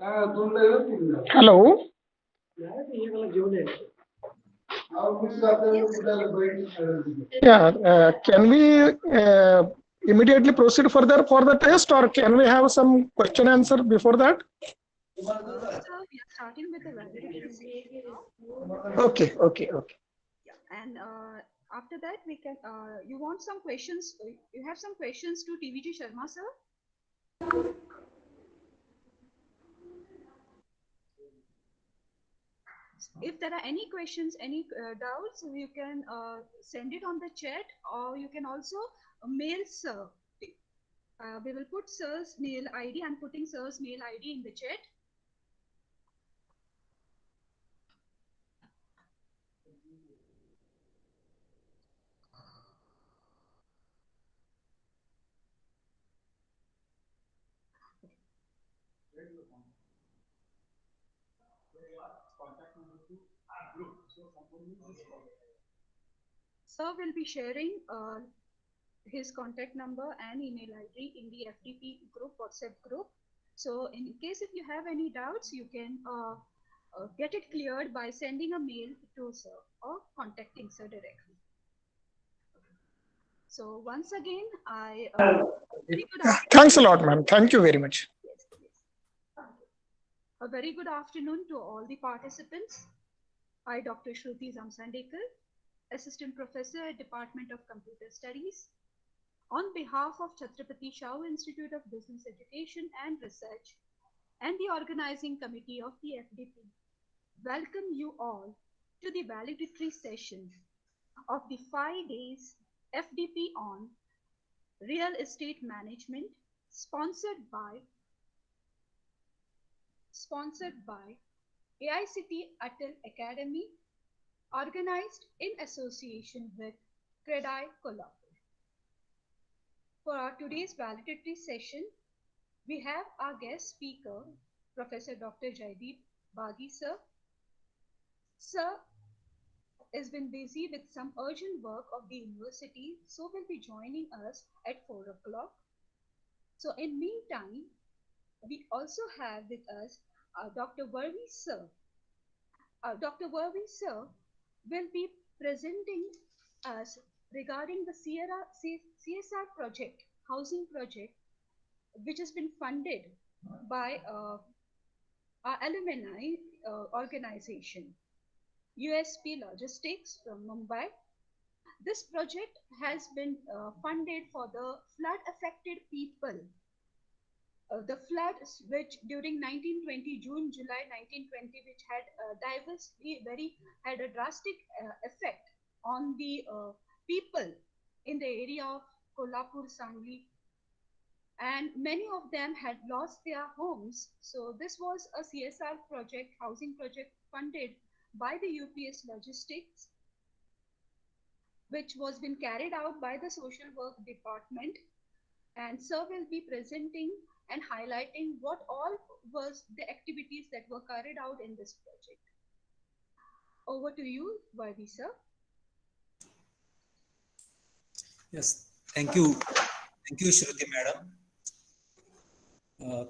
Hello. Yes, Yeah. Can we immediately proceed further for the test, or can we have some question answer before that? so we are starting with the validity session now. Okay. Okay. Okay. Yeah, and after that we can. You want some questions? You have some questions to TVG Sharma sir. If there are any questions, any doubts, you can send it on the chat, or you can also mail sir. We will put sir's mail ID. I'm putting sir's mail ID in the chat. Sir will be sharing his contact number and email ID in the FDP group, WhatsApp group. So in case if you have any doubts, you can get it cleared by sending a mail to sir or contacting sir directly. So once again, very good afternoon. Thanks a lot, ma'am. Thank you very much. Yes, yes. A very good afternoon to all the participants. I, Dr. Shruti Zamsandekar, Assistant Professor at Department of Computer Studies. On behalf of Chhatrapati Shahu Institute of Business Education and Research and the organizing committee of the FDP, welcome you all to the valedictory session of the 5 days FDP on Real Estate Management sponsored by AICT Atal Academy, organized in association with CREDAI Kolhapur. For our today's valedictory session, we have our guest speaker, Professor Dr. Jaideep Baghi sir. Sir has been busy with some urgent work of the university, so will be joining us at 4 o'clock. So in meantime, we also have with us Dr. Varvi sir. Dr. Varvi sir will be presenting us regarding the CSR project, housing project, which has been funded by our alumni organization, USP Logistics from Mumbai. This project has been funded for the flood affected people. The flood which during 1920, July 1920, which had had a drastic effect on the people in the area of Kolhapur, Sangli, and many of them had lost their homes. So this was a CSR project, housing project funded by the UPS Logistics, which was been carried out by the social work department. And sir will be presenting and highlighting what all was the activities that were carried out in this project. Over to you, Varvi sir. Yes, thank you. Thank you, Shruti madam.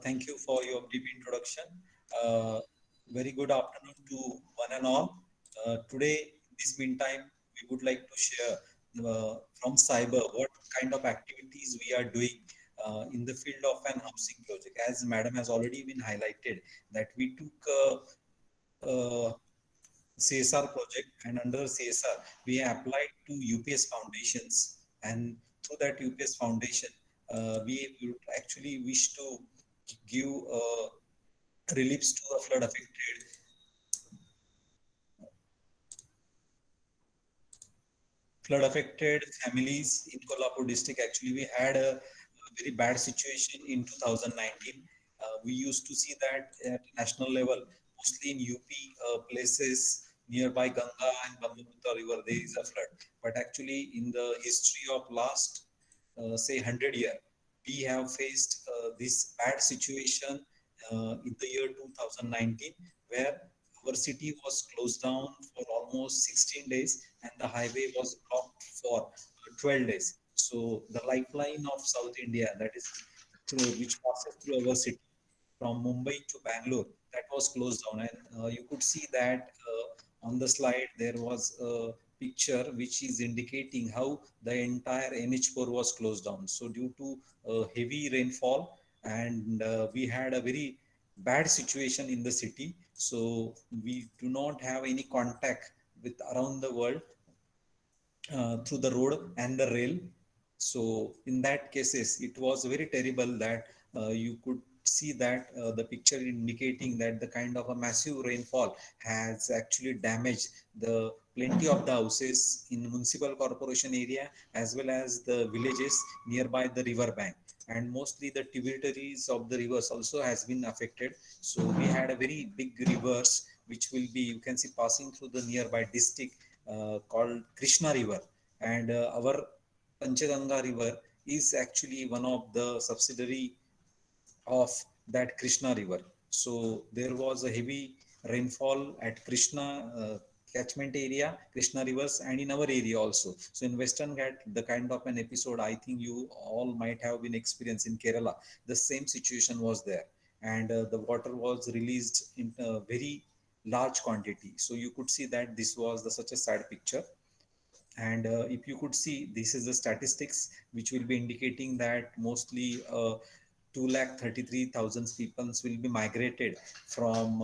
Thank you for your brief introduction. Very good afternoon to one and all. Today, in this meantime, we would like to share from cyber what kind of activities we are doing in the field of an housing project. As madam has already been highlighted that we took CSR project, and under CSR we applied to UPS foundations, and through that UPS foundation we would actually wish to give reliefs to the flood affected families in Kolhapur district. Actually, we had a very bad situation in 2019. We used to see that at national level, mostly in UP places nearby Ganga and Brahmaputra river, there is a flood. But actually, in the history of last, say 100 years, we have faced this bad situation in the year 2019, where our city was closed down for almost 16 days and the highway was blocked for 12 days. So the lifeline of South India, that is through which passes through our city, from Mumbai to Bangalore, that was closed down. And you could see that on the slide, there was a picture which is indicating how the entire NH4 was closed down. So due to heavy rainfall, and we had a very bad situation in the city. So we do not have any contact with around the world through the road and the rail. So in that cases, it was very terrible that you could see that the picture indicating that the kind of a massive rainfall has actually damaged the plenty of the houses in municipal corporation area as well as the villages nearby the river bank, and mostly the tributaries of the rivers also has been affected. So we had a very big rivers which will be, you can see, passing through the nearby district called Krishna River, and our Panchaganga River is actually one of the subsidiary of that Krishna River. So there was a heavy rainfall at Krishna catchment area, Krishna rivers, and in our area also. So in Western Ghat, the kind of an episode I think you all might have been experienced in Kerala. The same situation was there, and the water was released in a very large quantity. So you could see that this was such a sad picture. And if you could see, this is the statistics which will be indicating that mostly 233,000 people will be migrated from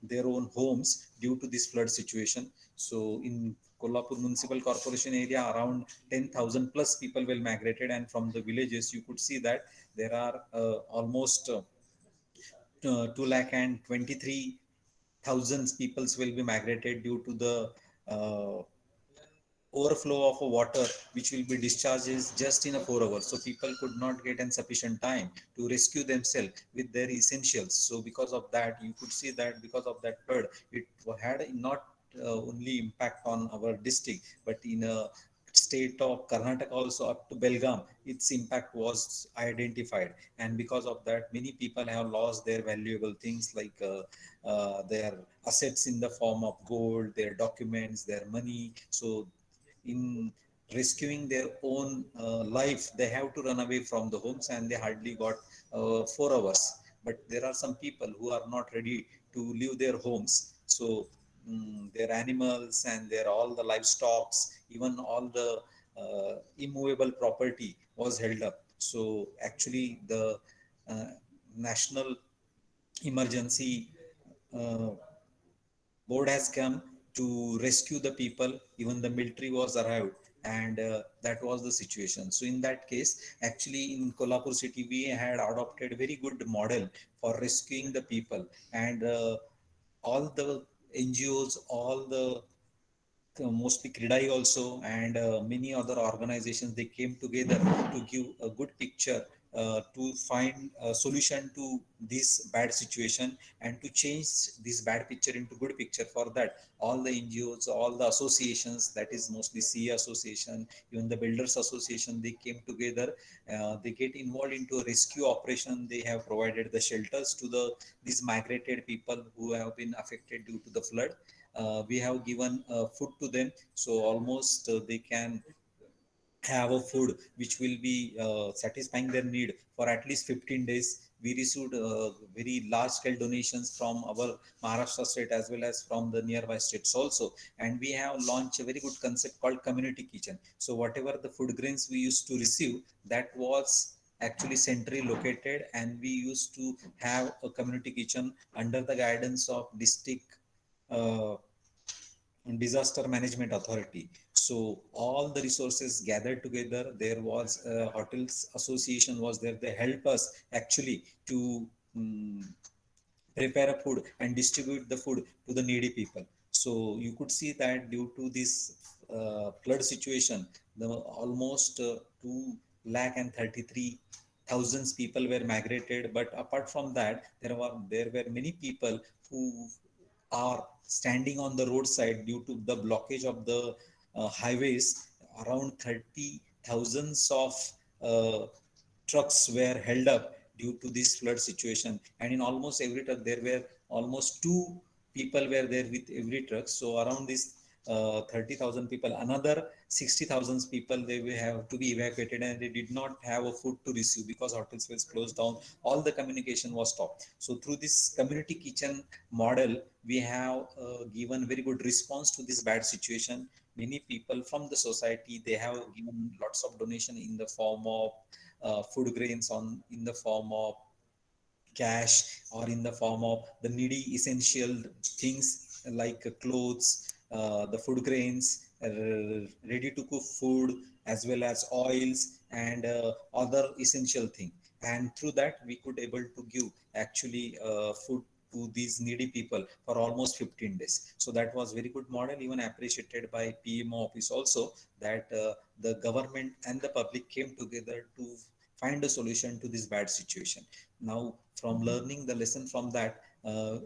their own homes due to this flood situation. So in Kolhapur Municipal Corporation area, around 10,000 plus people will migrated, and from the villages, you could see that there are almost 2 lakh and 23,000 peoples will be migrated due to the overflow of water which will be discharged is just in a 4 hours, so people could not get insufficient time to rescue themselves with their essentials. So because of that, you could see that because of that flood, it had not only impact on our district but in a state of Karnataka also up to Belgaum, its impact was identified. And because of that, many people have lost their valuable things like their assets in the form of gold, their documents, their money. So in rescuing their own life, they have to run away from the homes, and they hardly got 4 hours. But there are some people who are not ready to leave their homes. So their animals and their all the livestock, even all the immovable property was held up. So actually the uh, national emergency uh, board has come to rescue the people. Even the military was arrived, and that was the situation. So in that case, actually in Kolhapur city, we had adopted a very good model for rescuing the people. And all the NGOs, all the mostly CRIDAI also, and many other organizations, they came together to give a good picture, to find a solution to this bad situation and to change this bad picture into good picture. For that, all the NGOs, all the associations, that is mostly CA association, even the builders association, they came together. They get involved into a rescue operation. They have provided the shelters to the these migrated people who have been affected due to the flood. We have given food to them, so almost they can have a food which will be satisfying their need for at least 15 days. We received very large scale donations from our Maharashtra state as well as from the nearby states also. And we have launched a very good concept called community kitchen. So whatever the food grains we used to receive, that was actually centrally located, and we used to have a community kitchen under the guidance of district uh, disaster management authority. So all the resources gathered together, there was a hotels association was there. They help us actually to prepare a food and distribute the food to the needy people. So you could see that due to this flood situation, the almost 2 lakh and 33 thousands people were migrated. But apart from that, there were many people who are standing on the roadside due to the blockage of the highways. Around 30 thousands of uh, trucks were held up due to this flood situation. And in almost every truck, there were almost two people were there with every truck. So around this 30,000 people, another 60,000 people, they will have to be evacuated, and they did not have a food to receive because hotels were closed down, all the communication was stopped. So through this community kitchen model, we have given very good response to this bad situation. Many people from the society, they have given lots of donation in the form of food grains, on in the form of cash, or in the form of the needy essential things like clothes, the food grains, ready to cook food, as well as oils and other essential thing. And through that, we could able to give actually food to these needy people for almost 15 days. So that was very good model, even appreciated by PMO office also, that the government and the public came together to find a solution to this bad situation. Now, from learning the lesson from that,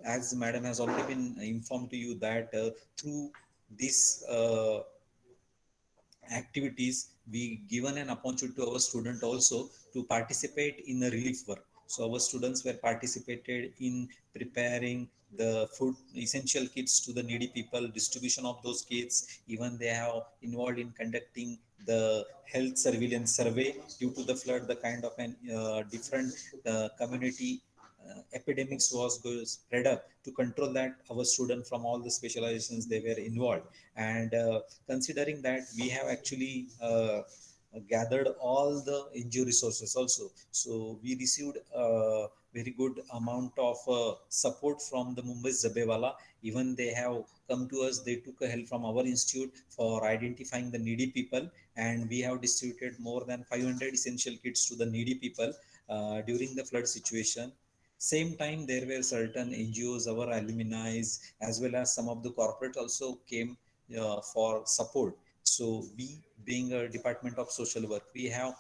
as madam has already been informed to you, that through this activities, we given an opportunity to our student also to participate in a relief work. So our students were participated in preparing the food essential kits to the needy people, distribution of those kits. Even they have involved in conducting the health surveillance survey due to the flood, the kind of an different community epidemics was spread up. To control that, our students from all the specializations, they were involved. And considering that, we have actually gathered all the NGO resources also. So we received a very good amount of support from the Mumbai Zabewala. Even they have come to us, they took a help from our institute for identifying the needy people, and we have distributed more than 500 essential kits to the needy people during the flood situation. Same time, there were certain NGOs, our alumni, as well as some of the corporate also came for support. So we, being a department of social work, we have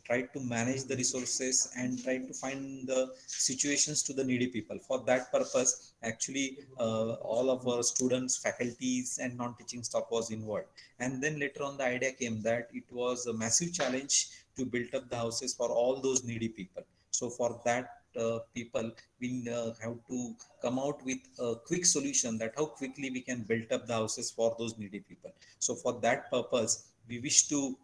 tried to manage the resources and tried to find the situations to the needy people. For that purpose, actually, all of our students, faculties, and non-teaching staff was involved. And then later on, the idea came that it was a massive challenge to build up the houses for all those needy people. So for that, people will have to come out with a quick solution, that how quickly we can build up the houses for those needy people. So for that purpose, we wish to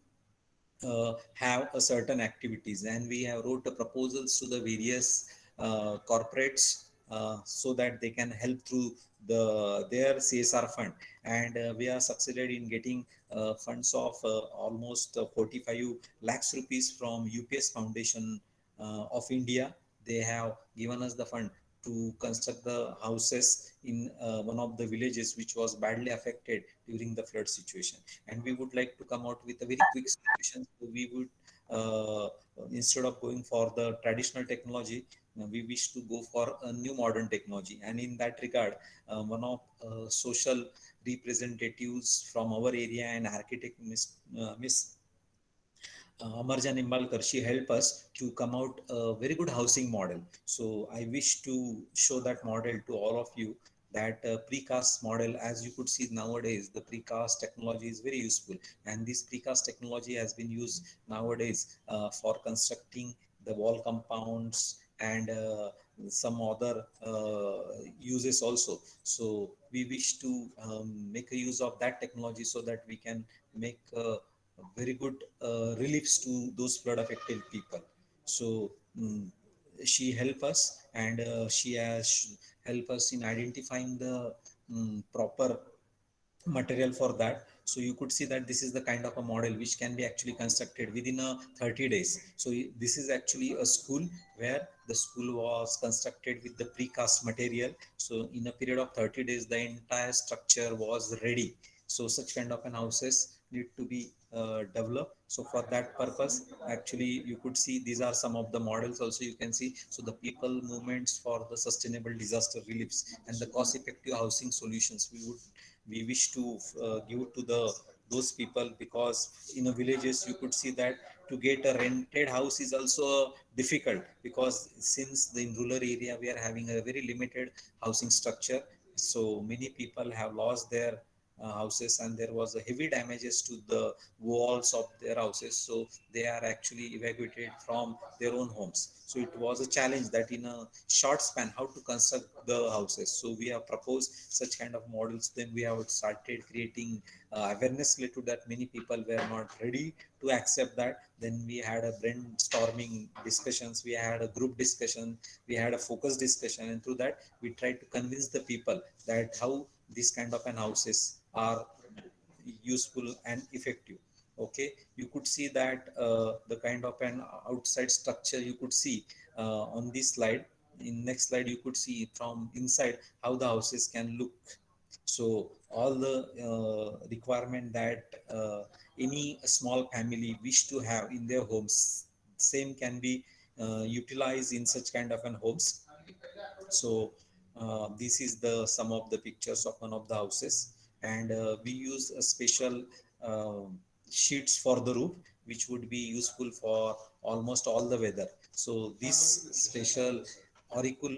have a certain activities, and we have wrote the proposals to the various corporates so that they can help through their CSR fund. And we are succeeded in getting funds of almost 45 lakhs rupees from UPS Foundation of India. They have given us the fund to construct the houses in one of the villages which was badly affected during the flood situation. And we would like to come out with a very quick solution. So we would, instead of going for the traditional technology, we wish to go for a new modern technology. And in that regard, one of social representatives from our area and architect, Miss Amarja Nimbalkar, she helped us to come out a very good housing model. So I wish to show that model to all of you, that precast model, as you could see nowadays, the precast technology is very useful. And this precast technology has been used nowadays for constructing the wall compounds and some other uses also. So we wish to make a use of that technology so that we can make very good reliefs to those flood affected people. So she helped us, and she has helped us in identifying the proper material for that. So you could see that this is the kind of a model which can be actually constructed within a 30 days. So this is actually a school where the school was constructed with the precast material. So in a period of 30 days, the entire structure was ready. So such kind of an houses need to be developed. So for that purpose, actually, you could see these are some of the models also you can see. So the people movements for the sustainable disaster reliefs and the cost effective housing solutions, we wish to give to those people, because in a villages you could see that to get a rented house is also difficult, because since the in rural area we are having a very limited housing structure. So many people have lost their houses, and there was a heavy damages to the walls of their houses, so they are actually evacuated from their own homes. So it was a challenge that in a short span how to construct the houses. So we have proposed such kind of models. Then we have started creating awareness related to that. Many people were not ready to accept that. Then we had a brainstorming discussions, we had a group discussion, we had a focus discussion, and through that we tried to convince the people that how this kind of an houses are useful and effective. Okay, you could see that the kind of an outside structure you could see on this slide. In next slide you could see from inside how the houses can look. So all the requirement that any small family wish to have in their homes, same can be utilized in such kind of an homes. So this is the some of the pictures of one of the houses, and we use a special uh, sheets for the roof, which would be useful for almost all the weather. So this special Oracle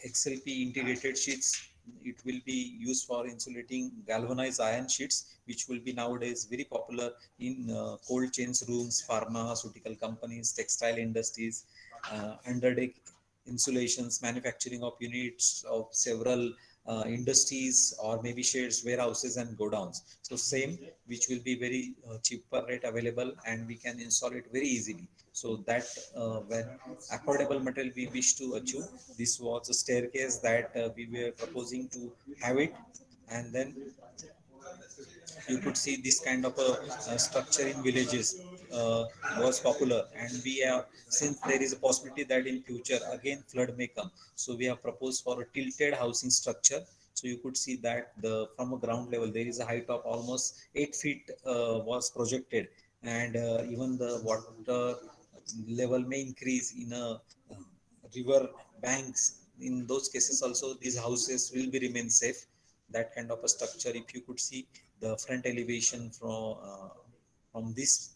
XLP integrated sheets, it will be used for insulating galvanized iron sheets, which will be nowadays very popular in cold chains rooms, pharmaceutical companies, textile industries, underdeck insulations, manufacturing of units of several industries, or maybe sheds, warehouses and godowns. So same, which will be very cheaper rate available, and we can install it very easily. So that when affordable material we wish to achieve, this was a staircase that we were proposing to have it. And then you could see this kind of a structure in villages was popular, and we have, since there is a possibility that in future again flood may come, so we have proposed for a tilted housing structure. So you could see that the from a ground level there is a height of almost 8 feet was projected, and even the water level may increase in a river banks. In those cases also these houses will be remain safe. That kind of a structure, if you could see the front elevation from this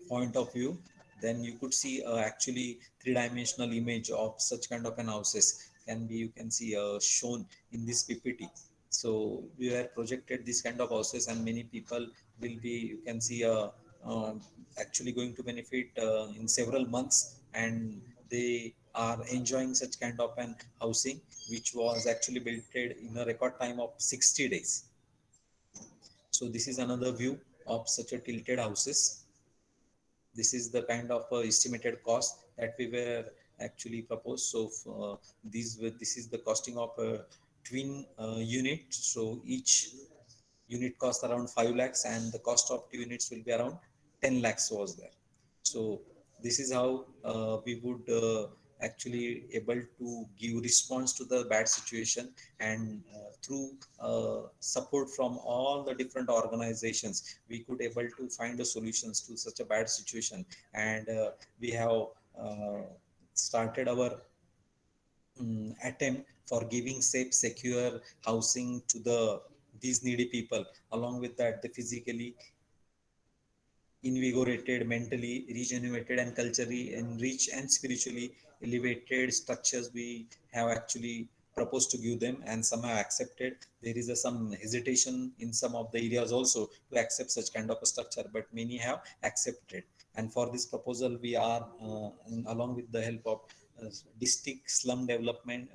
point of view, then you could see actually three-dimensional image of such kind of an houses can be, you can see shown in this PPT. So we have projected this kind of houses, and many people will be, you can see uh, actually going to benefit in several months, and they are enjoying such kind of an housing, which was actually built in a record time of 60 days. So this is another view of such a tilted houses. This is the kind of estimated cost that we were actually proposed. So this is the costing of a twin unit. So each unit cost around 5 lakhs, and the cost of two units will be around 10 lakhs was there. So this is how we would actually able to give response to the bad situation, and through support from all the different organizations we could able to find the solutions to such a bad situation. And we have uh, started our attempt for giving safe, secure housing to the these needy people. Along with that, the physically invigorated, mentally regenerated, and culturally enriched and spiritually elevated structures we have actually proposed to give them, and some have accepted. There is some hesitation in some of the areas also to accept such kind of a structure, but many have accepted. And for this proposal, we are along with the help of district slum development,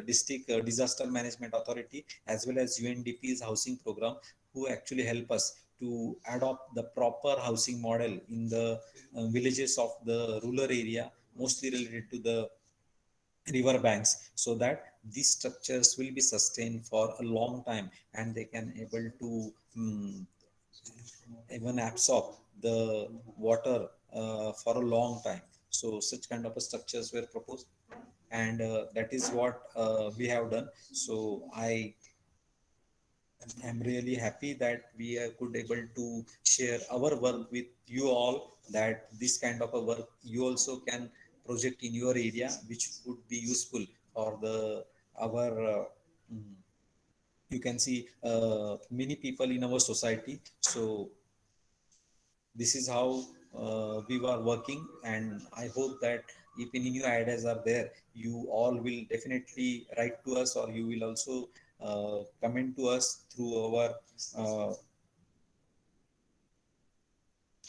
district disaster management authority, as well as UNDP's housing program, who actually help us to adopt the proper housing model in the villages of the rural area, mostly related to the river banks, so that these structures will be sustained for a long time, and they can able to even absorb the water for a long time. So such kind of structures were proposed, and that is what we have done. So I'm really happy that we could able to share our work with you all, that this kind of a work you also can project in your area, which would be useful for the our you can see many people in our society. So this is how we were working, and I hope that if any new ideas are there, you all will definitely write to us, or you will also comment to us through our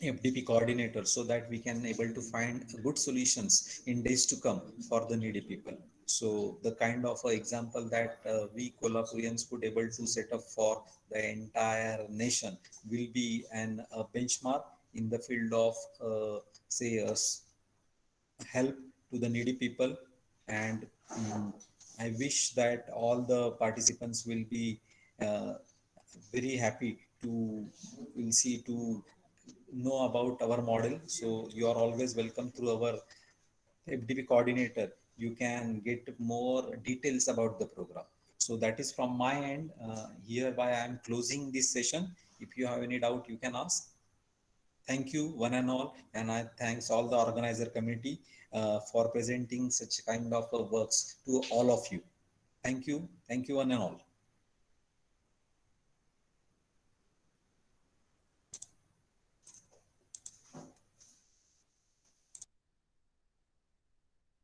FDP coordinator, so that we can able to find good solutions in days to come for the needy people. So the kind of example that we Kolhapurians could able to set up for the entire nation will be a benchmark in the field of say help to the needy people. And I wish that all the participants will be very happy to will see to know about our model. So you are always welcome through our FDP coordinator. You can get more details about the program. So that is from my end. Hereby I am closing this session. If you have any doubt, you can ask. Thank you one and all, and I thanks all the organizer committee for presenting such kind of works to all of you. Thank you one and all.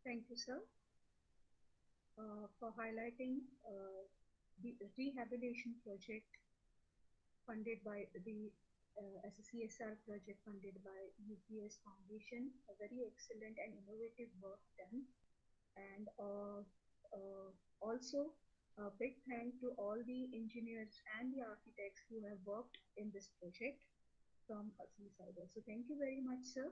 Thank you, sir, for highlighting the rehabilitation project funded by the as a CSR project funded by UPS Foundation. A very excellent and innovative work done. And also a big thank to all the engineers and the architects who have worked in this project from Seaside. So thank you very much, sir.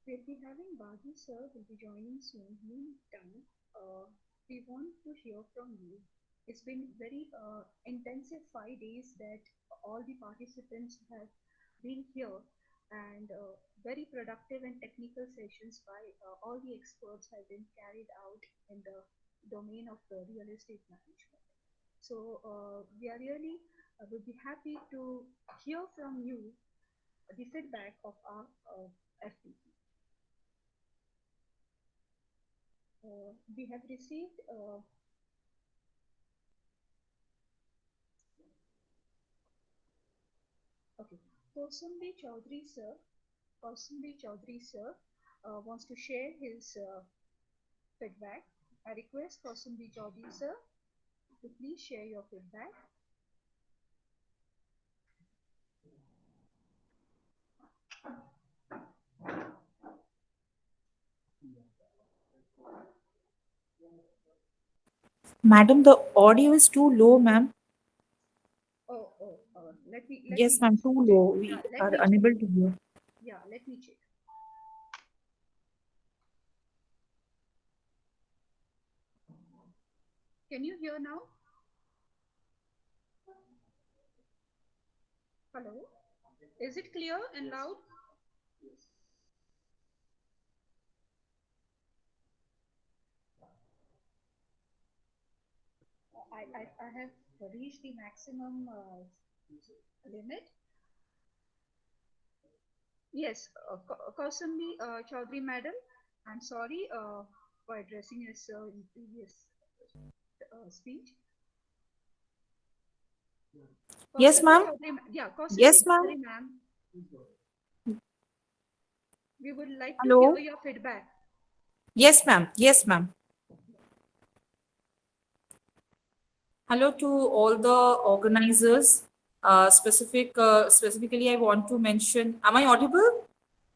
We'll be having Bagi sir will be joining soon. Meantime, we want to hear from you. It's been very intensive 5 days that all the participants have been here, and very productive and technical sessions by all the experts have been carried out in the domain of the real estate management. So we are really will be happy to hear from you the feedback of our FDP. We have received okay. Kausumbi Chaudhary sir wants to share his feedback. I request Kausumbi Chaudhary sir to please share your feedback. Madam, the audio is too low, ma'am. Let me Yes, ma'am, too low. We are unable to hear. Yeah, let me check. Can you hear now? Hello? Is it clear and loud? I have reached the maximum limit. Yes, Kausumbi Chaudhary madam, I'm sorry for addressing us in previous speech. Yes, ma'am. Yeah, yes, ma'am. We would like Hello? to hear your feedback. Yes, ma'am. Yes, ma'am. Hello to all the organizers. Specifically, I want to mention, am I audible?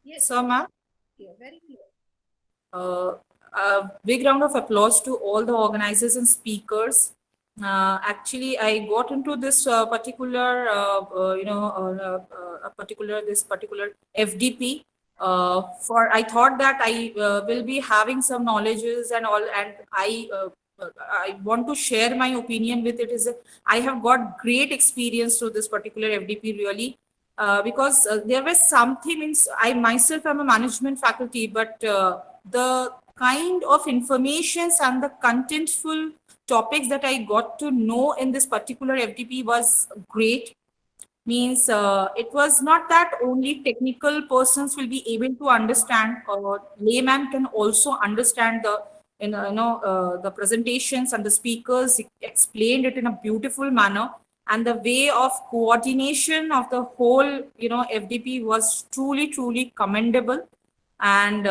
Yes. Sir, ma'am? Yeah, very clear. A big round of applause to all the organizers and speakers. Actually, I got into this particular, this particular FDP. For I thought that I will be having some knowledges and all, and I want to share my opinion with it. Is I have got great experience through this particular FDP really. Because there was something, means I myself am a management faculty, but the kind of informations and the contentful topics that I got to know in this particular FDP was great. Means it was not that only technical persons will be able to understand, or layman can also understand the the presentations, and the speakers explained it in a beautiful manner. and the way of coordination of the whole, FDP was truly commendable. And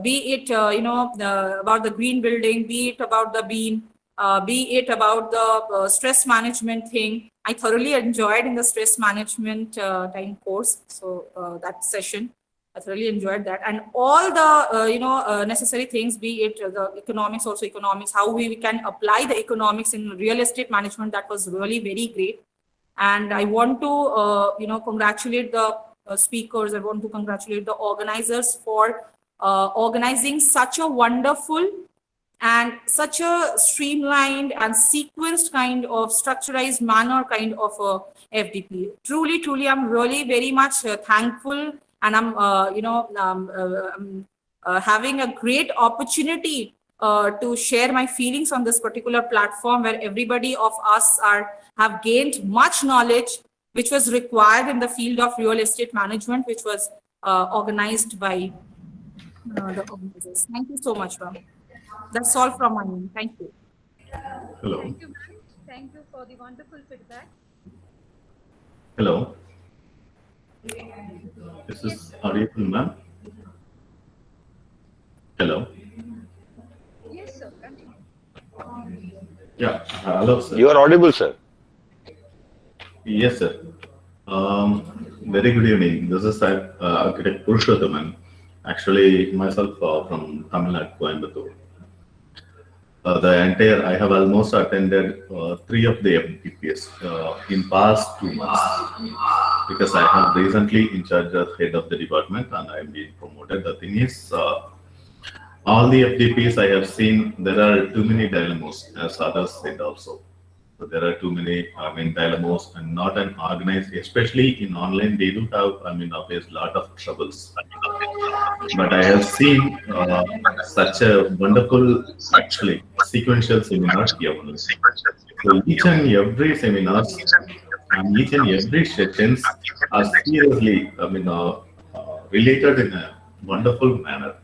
be it, about the green building, be it about the bean, be it about the stress management thing. I thoroughly enjoyed in the stress management time course. So that session, I thoroughly enjoyed that. And all the, necessary things, be it the economics, also economics, how we can apply the economics in real estate management, that was really very great. And I want to, congratulate the speakers. I want to congratulate the organizers for organizing such a wonderful and such a streamlined and sequenced kind of structurized manner kind of a FDP. Truly, I'm really very much thankful, and I'm, having a great opportunity to share my feelings on this particular platform, where everybody of us have gained much knowledge, which was required in the field of real estate management, which was organized by the organizers. Thank you so much, ma'am. That's all from my end. Thank you. Hello. Thank you, ma'am. Thank you for the wonderful feedback. Hello. This is audible, ma'am. Hello. Yes, sir. Continue. Yeah. Hello, sir. You are audible, sir. Yes, sir. Very good evening. This is Architect Purushothaman. Actually, myself from Tamil Nadu, Coimbatore. I have almost attended 3 of the FDPs in past 2 months, because I have recently in charge as head of the department and I am being promoted. The thing is, all the FDPs I have seen, there are too many dilemmas, as others said also. So there are too many, dilemmas and not an organized, especially in online, they do have, face a lot of troubles. But I have seen such a wonderful, actually, sequential seminars here. So each and every seminars and each and every sessions are seriously, related in a wonderful manner.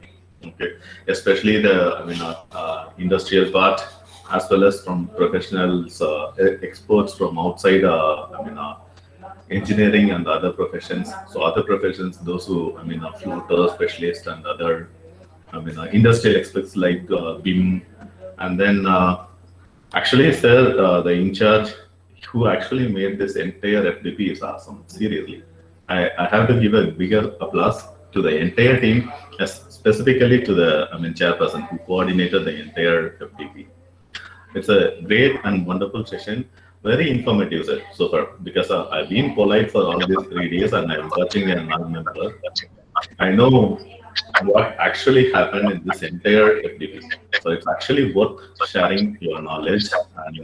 Okay, especially the industrial part, as well as from professionals, experts from outside, engineering and other professions. So other professions, those who, floater specialists and other, industrial experts like BIM. And then actually, sir, the in charge who actually made this entire FDP is awesome. Seriously, I have to give a bigger applause to the entire team, specifically to the chairperson who coordinated the entire FDP. It's a great and wonderful session, very informative, sir, so far, because I've been polite for all these 3 days and I'm watching a non-member. I know what actually happened in this entire FDP. So it's actually worth sharing your knowledge, and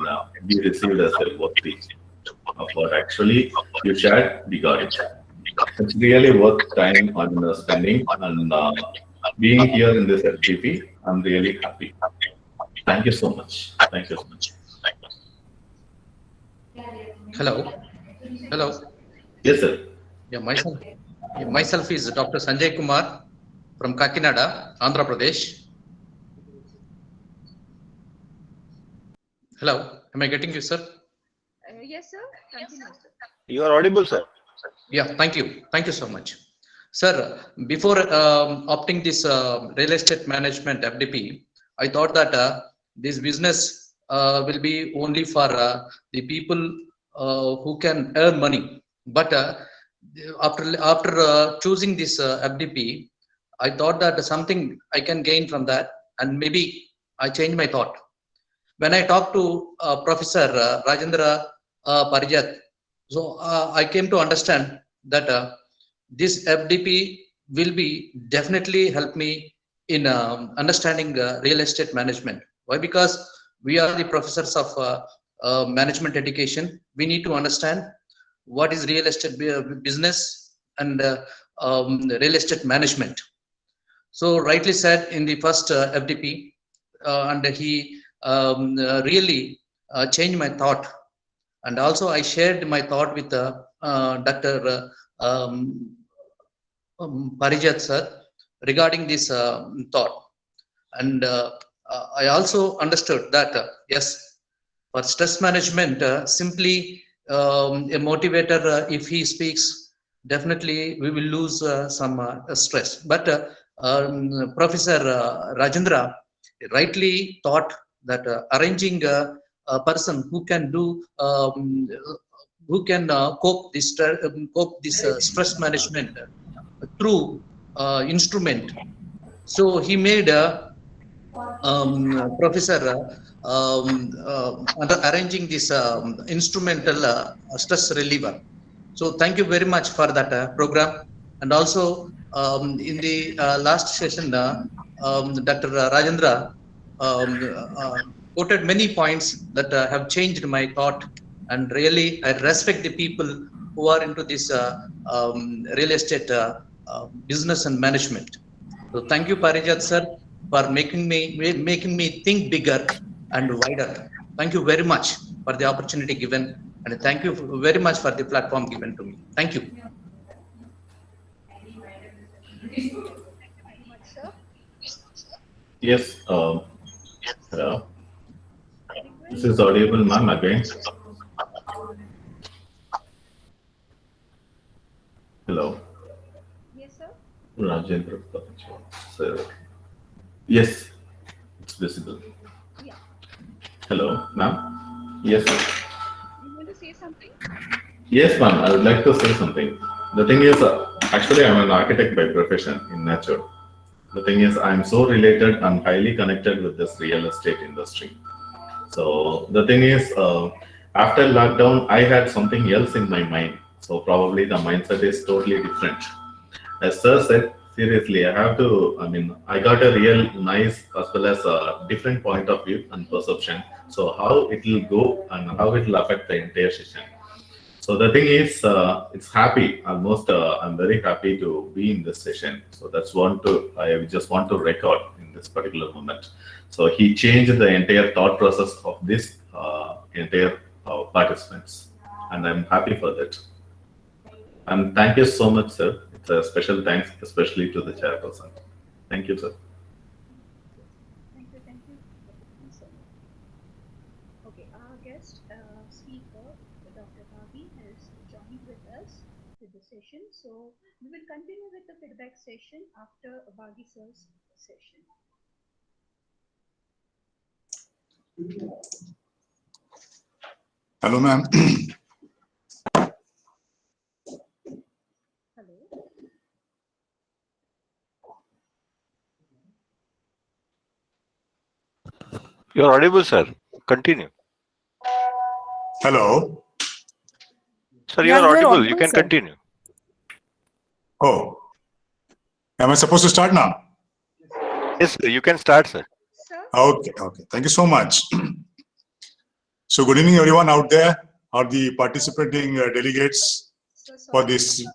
we received as a worthy of what actually you shared. We got it. It's really worth time on spending, and being here in this FDP, I'm really happy. Thank you so much. Thank you so much. Hello. Yes, sir. Yeah, myself is Dr. Sanjay Kumar from Kakinada, Andhra Pradesh. Hello. Am I getting you, sir? Yes, sir. Continue, sir. You are audible, sir. Yeah, thank you. Thank you so much. Sir, before opting this real estate management FDP, I thought that this business will be only for the people who can earn money. But after choosing this FDP, I thought that something I can gain from that, and maybe I changed my thought. When I talked to Professor Rajendra Parijat, so I came to understand that this FDP will be definitely help me in understanding real estate management. Why? Because we are the professors of management education. We need to understand what is real estate business and real estate management. So rightly said in the first FDP, and he really changed my thought. And also I shared my thought with Dr. Parijat sir regarding this thought. And I also understood that, yes, for stress management, simply a motivator, if he speaks, definitely we will lose some stress. But Professor Rajendra rightly thought that arranging a person who can do cope this stress management through instrument. So he made Professor arranging this instrumental stress reliever. So thank you very much for that program. And also in the last session, Dr. Rajendra quoted many points that have changed my thought. And really, I respect the people who are into this real estate business and management. So thank you, Parijat sir, for making me think bigger and wider. Thank you very much for the opportunity given, and thank you very much for the platform given to me. Thank you. Thank you very much, sir. Yes. Hello. This is audible, ma'am, again. Hello. Yes, sir. Rajendra. Sir. Yes, it's visible. Yeah. Hello, ma'am. Yes, sir. You want to say something? Yes, ma'am. I would like to say something. The thing is, actually, I'm an architect by profession in nature. The thing is, I'm so related and highly connected with this real estate industry. So the thing is, after lockdown, I had something else in my mind. So probably the mindset is totally different. As sir said, seriously, I got a real nice as well as a different point of view and perception. So how it will go and how it will affect the entire session. So the thing is, it's happy. Almost, I'm very happy to be in this session. So I just want to record in this particular moment. So he changed the entire thought process of this entire participants, and I'm happy for that. And thank you so much, sir. It's a special thanks, especially to the chairperson. Thank you, sir. Thank you. Sir. Okay, our guest speaker, Dr. Bagi, has joined with us to the session. So we will continue with the feedback session after Bagi sir's session. Hello, ma'am. Hello. You're audible, sir. Continue. Hello. Sir, Yeah, you're you're audible. You audible, can sir. continue. Oh, am I supposed to start now? Yes, sir. You can start, sir. Sir, Okay. Thank you so much. So, good evening, everyone out there, or the participating delegates so for sorry. this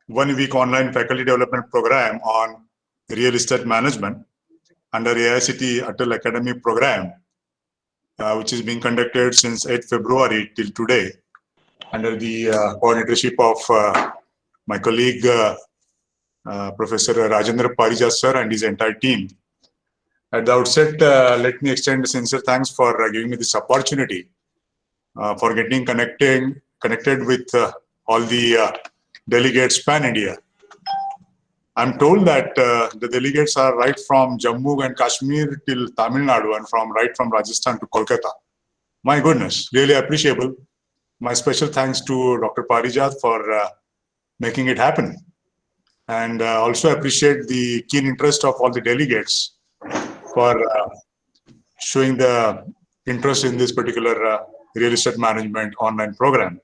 1 week online faculty development program on real estate management under AICTE Atal Academy program, which is being conducted since 8 February till today under the coordinatorship of my colleague, Professor Rajendra Parijat sir and his entire team. At the outset, let me extend sincere thanks for giving me this opportunity for getting connected with all the delegates pan-India. I'm told that the delegates are right from Jammu and Kashmir till Tamil Nadu and right from Rajasthan to Kolkata. My goodness, really appreciable. My special thanks to Dr. Parijat for making it happen. And also appreciate the keen interest of all the delegates for showing the interest in this particular real estate management online program.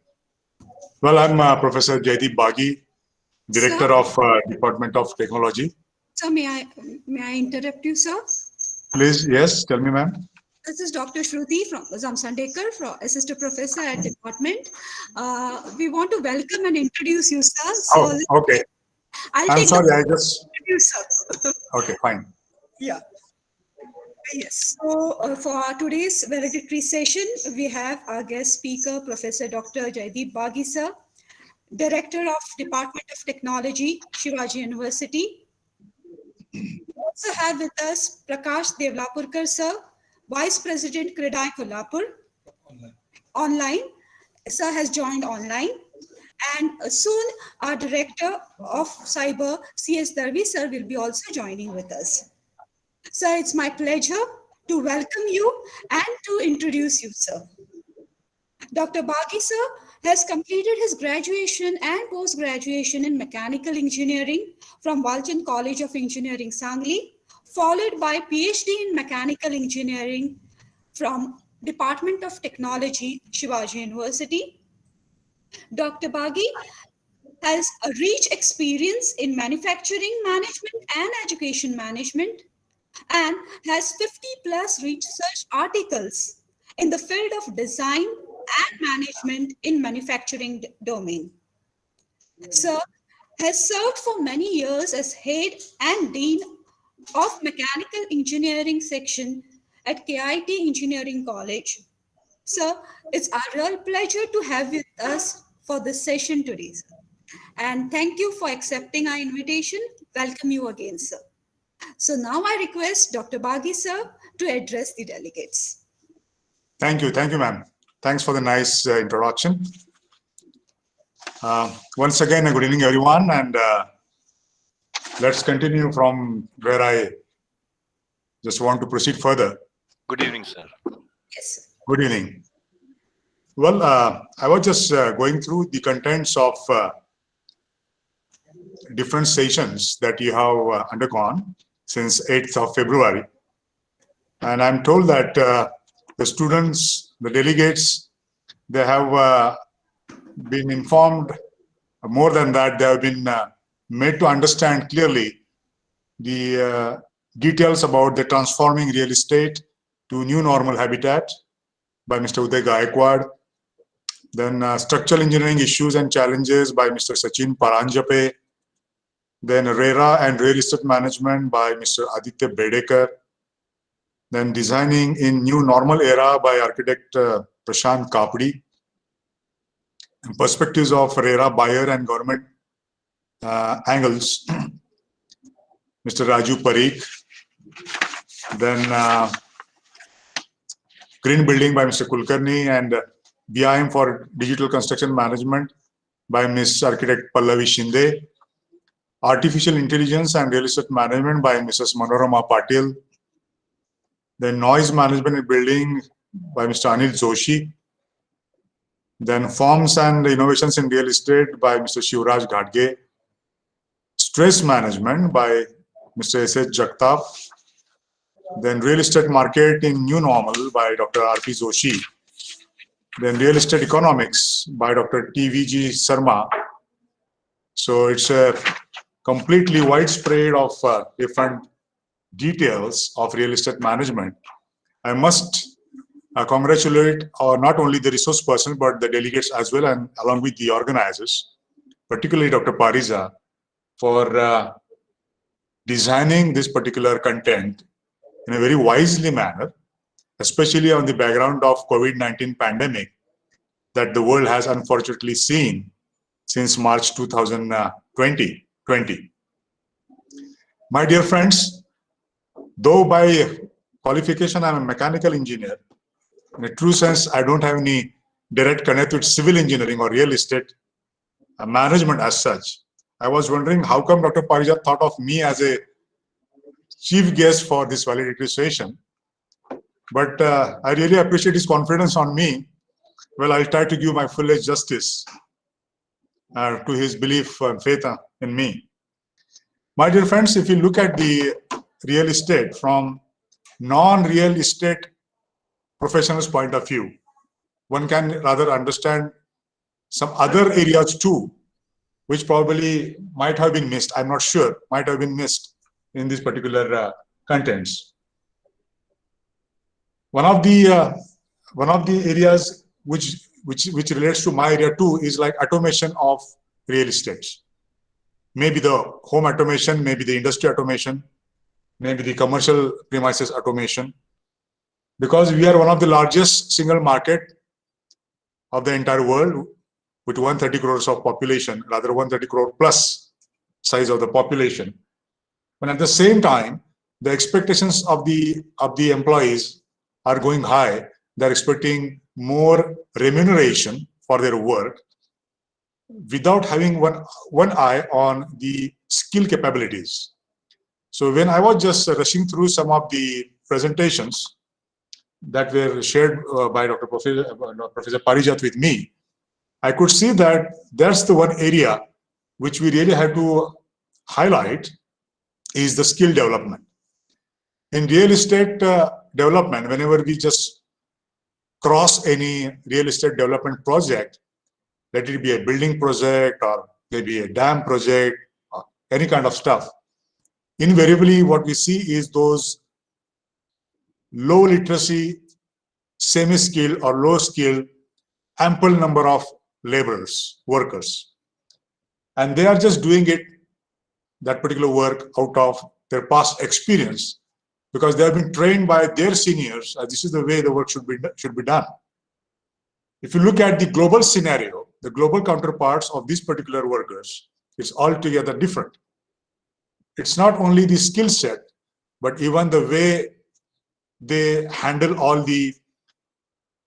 Well, I'm Professor Jaideep Bagi, Director of Department of Technology. Sir, may I interrupt you, sir? Please, yes, tell me, ma'am. This is Dr. Shruti from Zamsandekar, Assistant Professor at Department. We want to welcome and introduce you, sir. So Okay. I'm sorry, I just... introduce, sir. Okay, fine. Yeah. Yes. So for today's valedictory session, we have our guest speaker, Professor Dr. Jaideep Bagi, sir, Director of Department of Technology, Shivaji University. We also have with us Prakash Devlapurkar, sir, Vice President, CREDAI Kolhapur, online, Sir has joined online, and soon our Director of Cyber, C.S. Darvi sir, will be also joining with us. Sir, it's my pleasure to welcome you and to introduce you, sir. Dr. Baghi sir has completed his graduation and post-graduation in mechanical engineering from Walchand College of Engineering, Sangli, followed by PhD in mechanical engineering from Department of Technology, Shivaji University. Dr. Baghi has a rich experience in manufacturing management and education management and has 50 plus research articles in the field of design and management in manufacturing domain. Sir has served for many years as head and dean of mechanical engineering section at KIT Engineering College. Sir, it's our real pleasure to have you with us for this session today, sir. And thank you for accepting our invitation. Welcome you again, sir. So now I request Dr. Baghi sir to address the delegates. Thank you, ma'am. Thanks for the nice introduction. Once again, good evening, everyone, and let's continue from where I just want to proceed further. Good evening, sir. Yes, sir. Good evening. Well, I was just going through the contents of different sessions that you have undergone since 8th of February. And I'm told that the students, the delegates, they have been informed. More than that, they have been made to understand clearly the details about the transforming real estate to new normal habitat by Mr. Uday Gaikwad. Then structural engineering issues and challenges by Mr. Sachin Paranjape. Then RERA and real estate management by Mr. Aditya Bedekar. Then designing in new normal era by architect Prashant Kapdi. And perspectives of RERA buyer and government angles, Mr. Raju Parikh. Then green building by Mr. Kulkarni and BIM for digital construction management by Ms. Architect Pallavi Shinde. Artificial intelligence and real estate management by Mrs. Manorama Patil. Then noise management in building by Mr. Anil Joshi. Then forms and innovations in real estate by Mr. Shivraj Ghadge. Stress management by Mr. S.H. Jagtap. Then real estate market in new normal by Dr. R.P. Joshi. Then real estate economics by Dr. T.V.G. Sarma. So it's a completely widespread of different details of real estate management. I must congratulate not only the resource person, but the delegates as well, and along with the organizers, particularly Dr. Pariza, for designing this particular content in a very wisely manner, especially on the background of COVID-19 pandemic that the world has unfortunately seen since March 2020. My dear friends, though by qualification I'm a mechanical engineer, in a true sense I don't have any direct connect with civil engineering or real estate management as such. I was wondering how come Dr. Parijat thought of me as a chief guest for this valedictory session. But I really appreciate his confidence on me. Well, I'll try to give my full-fledged justice to his belief and faith in me. My dear friends, if you look at the real estate from non-real estate professionals' point of view, one can rather understand some other areas too, which probably might have been missed. I'm not sure, might have been missed in these particular contents. One of the areas which relates to my area too is like automation of real estate. Maybe the home automation, maybe the industry automation, maybe the commercial premises automation. Because we are one of the largest single market of the entire world with 130 crores of population, rather 130 crore plus size of the population. But at the same time, the expectations of the employees are going high. They're expecting more remuneration for their work without having one eye on the skill capabilities. So when I was just rushing through some of the presentations that were shared by Professor Parijat with me, I could see that that's the one area which we really have to highlight is the skill development. In real estate development, whenever we just cross any real estate development project, let it be a building project or maybe a dam project or any kind of stuff, invariably what we see is those low literacy, semi-skilled or low skilled, ample number of laborers, workers. And they are just doing it, that particular work, out of their past experience, because they have been trained by their seniors. This is the way the work should be done. If you look at the global scenario, the global counterparts of these particular workers, it's altogether different. It's not only the skill set, but even the way they handle all the,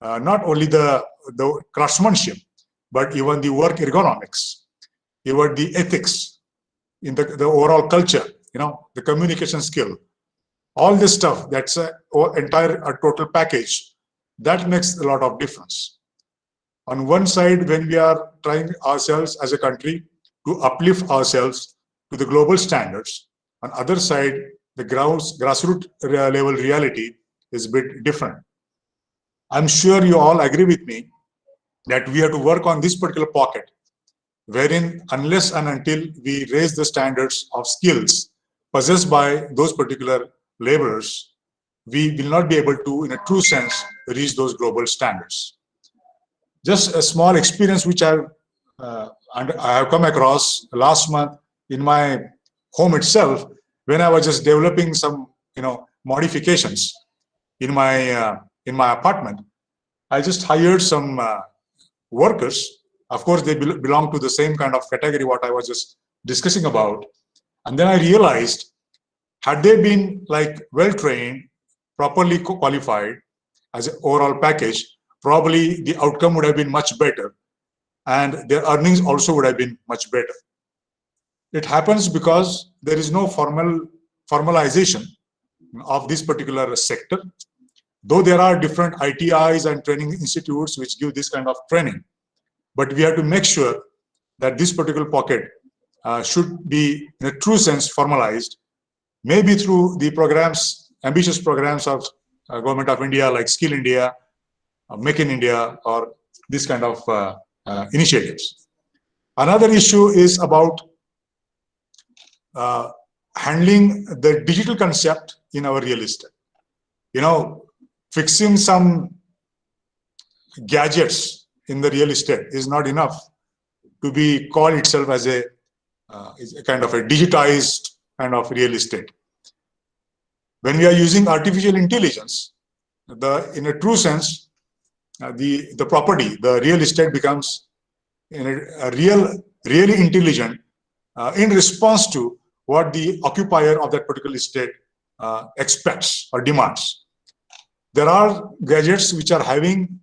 not only the craftsmanship, but even the work ergonomics, even the ethics, in the overall culture, the communication skill, all this stuff, that's a total package, that makes a lot of difference. On one side, when we are trying ourselves as a country to uplift ourselves to the global standards, on other side, the grassroots level reality is a bit different. I'm sure you all agree with me that we have to work on this particular pocket, wherein unless and until we raise the standards of skills possessed by those particular laborers, we will not be able to, in a true sense, reach those global standards. Just a small experience which I have come across last month in my home itself, when I was just developing some, modifications in my apartment. I just hired some workers. Of course, they belong to the same kind of category what I was just discussing about. And then I realized, had they been like well-trained, properly qualified as an overall package, probably the outcome would have been much better and their earnings also would have been much better. It happens because there is no formalization of this particular sector, though there are different ITIs and training institutes which give this kind of training. But we have to make sure that this particular pocket should be, in a true sense, formalized, maybe through the programs, ambitious programs of Government of India, like Skill India, Make in India, or this kind of initiatives. Another issue is about handling the digital concept in our real estate. Fixing some gadgets in the real estate is not enough to be called itself as a kind of a digitized kind of real estate. When we are using artificial intelligence, in a true sense, the property, the real estate becomes really intelligent in response to what the occupier of that particular estate expects or demands. There are gadgets which are having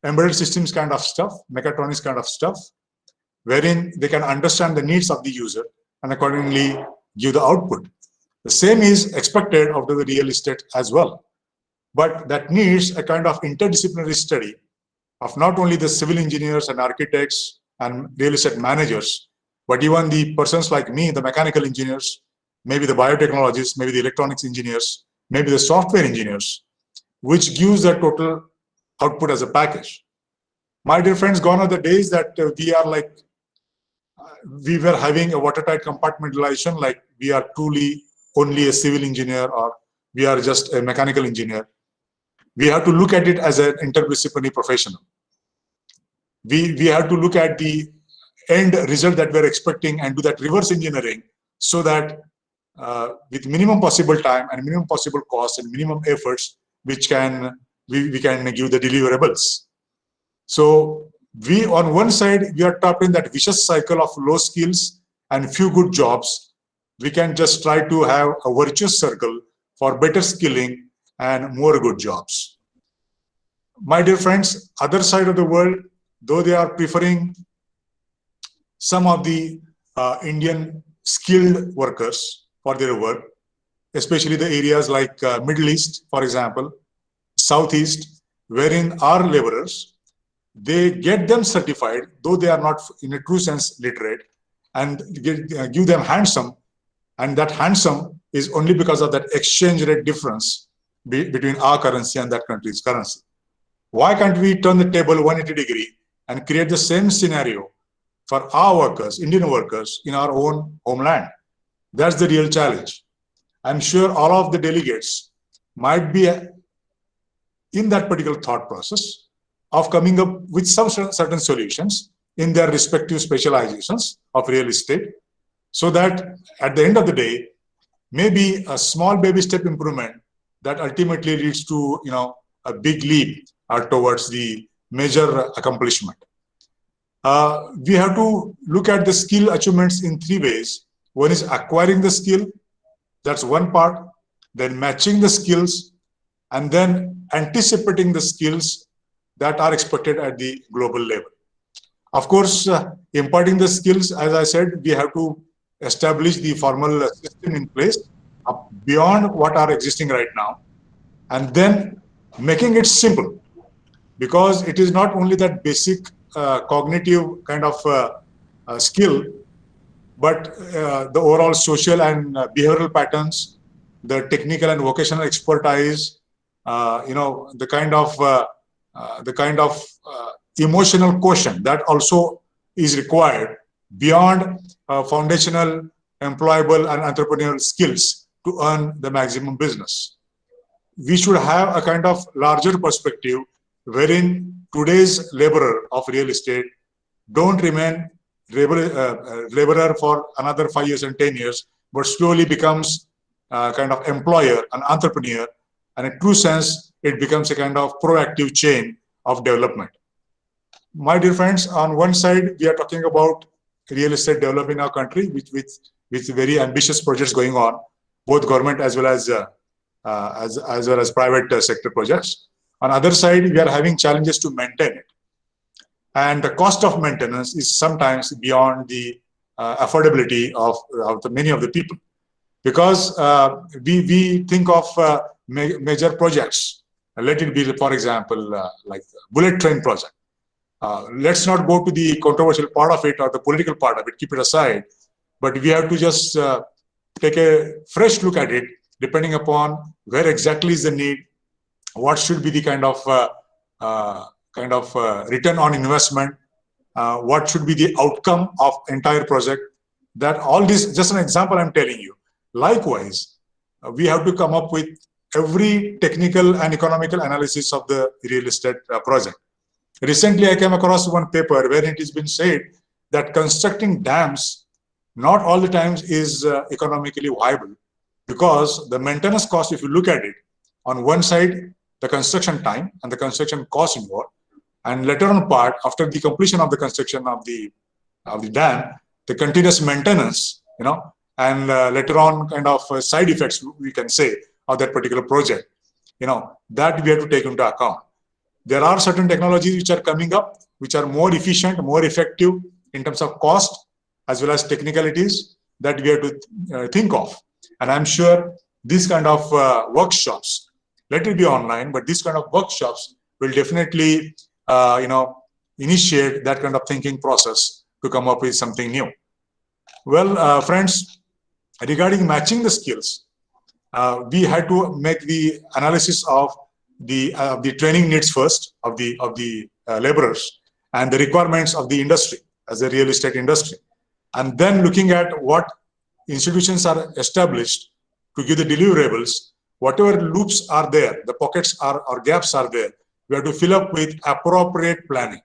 embedded systems kind of stuff, mechatronics kind of stuff, wherein they can understand the needs of the user and accordingly give the output. The same is expected of the real estate as well. But that needs a kind of interdisciplinary study of not only the civil engineers and architects and real estate managers, but even the persons like me, the mechanical engineers, maybe the biotechnologists, maybe the electronics engineers, maybe the software engineers, which gives the total output as a package. My dear friends, gone are the days that we were having a watertight compartmentalization, like we are truly only a civil engineer or we are just a mechanical engineer. We have to look at it as an interdisciplinary professional. We have to look at the end result that we're expecting and do that reverse engineering so that with minimum possible time and minimum possible cost and minimum efforts, which we can give the deliverables. So we, on one side, we are trapped in that vicious cycle of low skills and few good jobs. We can just try to have a virtuous circle for better skilling and more good jobs. My dear friends, other side of the world, though they are preferring some of the Indian skilled workers for their work, especially the areas like Middle East, for example, Southeast, wherein our laborers, they get them certified, though they are not in a true sense literate, and give them handsome, and that handsome is only because of that exchange rate difference between our currency and that country's currency. Why can't we turn the table 180 degree and create the same scenario for our workers, Indian workers, in our own homeland? That's the real challenge. I'm sure all of the delegates might be in that particular thought process of coming up with some certain solutions in their respective specializations of real estate, so that at the end of the day, maybe a small baby step improvement that ultimately leads to a big leap towards the major accomplishment. We have to look at the skill achievements in three ways. One is acquiring the skill, that's one part, then matching the skills, and then anticipating the skills that are expected at the global level. Of course, imparting the skills, as I said, we have to establish the formal system in place beyond what are existing right now, and then making it simple, because it is not only that basic cognitive kind of skill, but the overall social and behavioral patterns, the technical and vocational expertise, the kind of emotional quotient that also is required beyond foundational employable and entrepreneurial skills to earn the maximum business. We should have a kind of larger perspective wherein today's laborer of real estate don't remain laborer for another 5 years and 10 years, but slowly becomes a kind of employer, an entrepreneur, and in true sense, it becomes a kind of proactive chain of development. My dear friends, on one side, we are talking about real estate development in our country, with very ambitious projects going on, both government as well as private sector projects. On the other side, we are having challenges to maintain it. And the cost of maintenance is sometimes beyond the affordability of many of the people. Because we think of major projects, let it be, for example, like bullet train project. Let's not go to the controversial part of it or the political part of it, keep it aside. But we have to just take a fresh look at it, depending upon where exactly is the need, what should be the kind of return on investment, what should be the outcome of entire project. That all this, just an example I'm telling you. Likewise, we have to come up with every technical and economical analysis of the real estate project. Recently, I came across one paper where it has been said that constructing dams not all the times is economically viable, because the maintenance cost, if you look at it, on one side, the construction time and the construction cost involved, and later on part, after the completion of the construction of the dam, the continuous maintenance, and later on kind of side effects, we can say, of that particular project, that we have to take into account. There are certain technologies which are coming up, which are more efficient, more effective in terms of cost, as well as technicalities that we have to think of. And I'm sure these kind of workshops, let it be online, but these kind of workshops will definitely, initiate that kind of thinking process to come up with something new. Well, friends, regarding matching the skills, we had to make the analysis of the training needs first of the laborers and the requirements of the industry as a real estate industry, and then looking at what institutions are established to give the deliverables. Whatever loops are there, the pockets or gaps are there, we have to fill up with appropriate planning.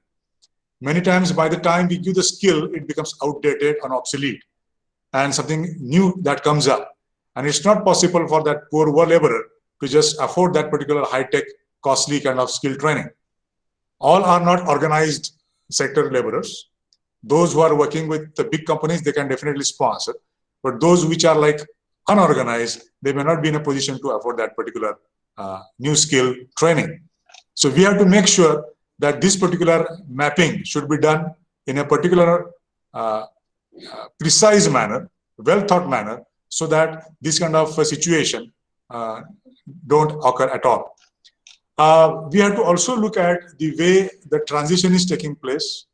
Many times by the time we give the skill, it becomes outdated and obsolete, and something new that comes up. And it's not possible for that poor laborer to just afford that particular high-tech, costly kind of skill training. All are not organized sector laborers. Those who are working with the big companies, they can definitely sponsor. But those which are like unorganized, they may not be in a position to afford that particular new skill training. So we have to make sure that this particular mapping should be done in a particular precise manner, well thought manner, so that this kind of situation don't occur at all. We have to also look at the way the transition is taking place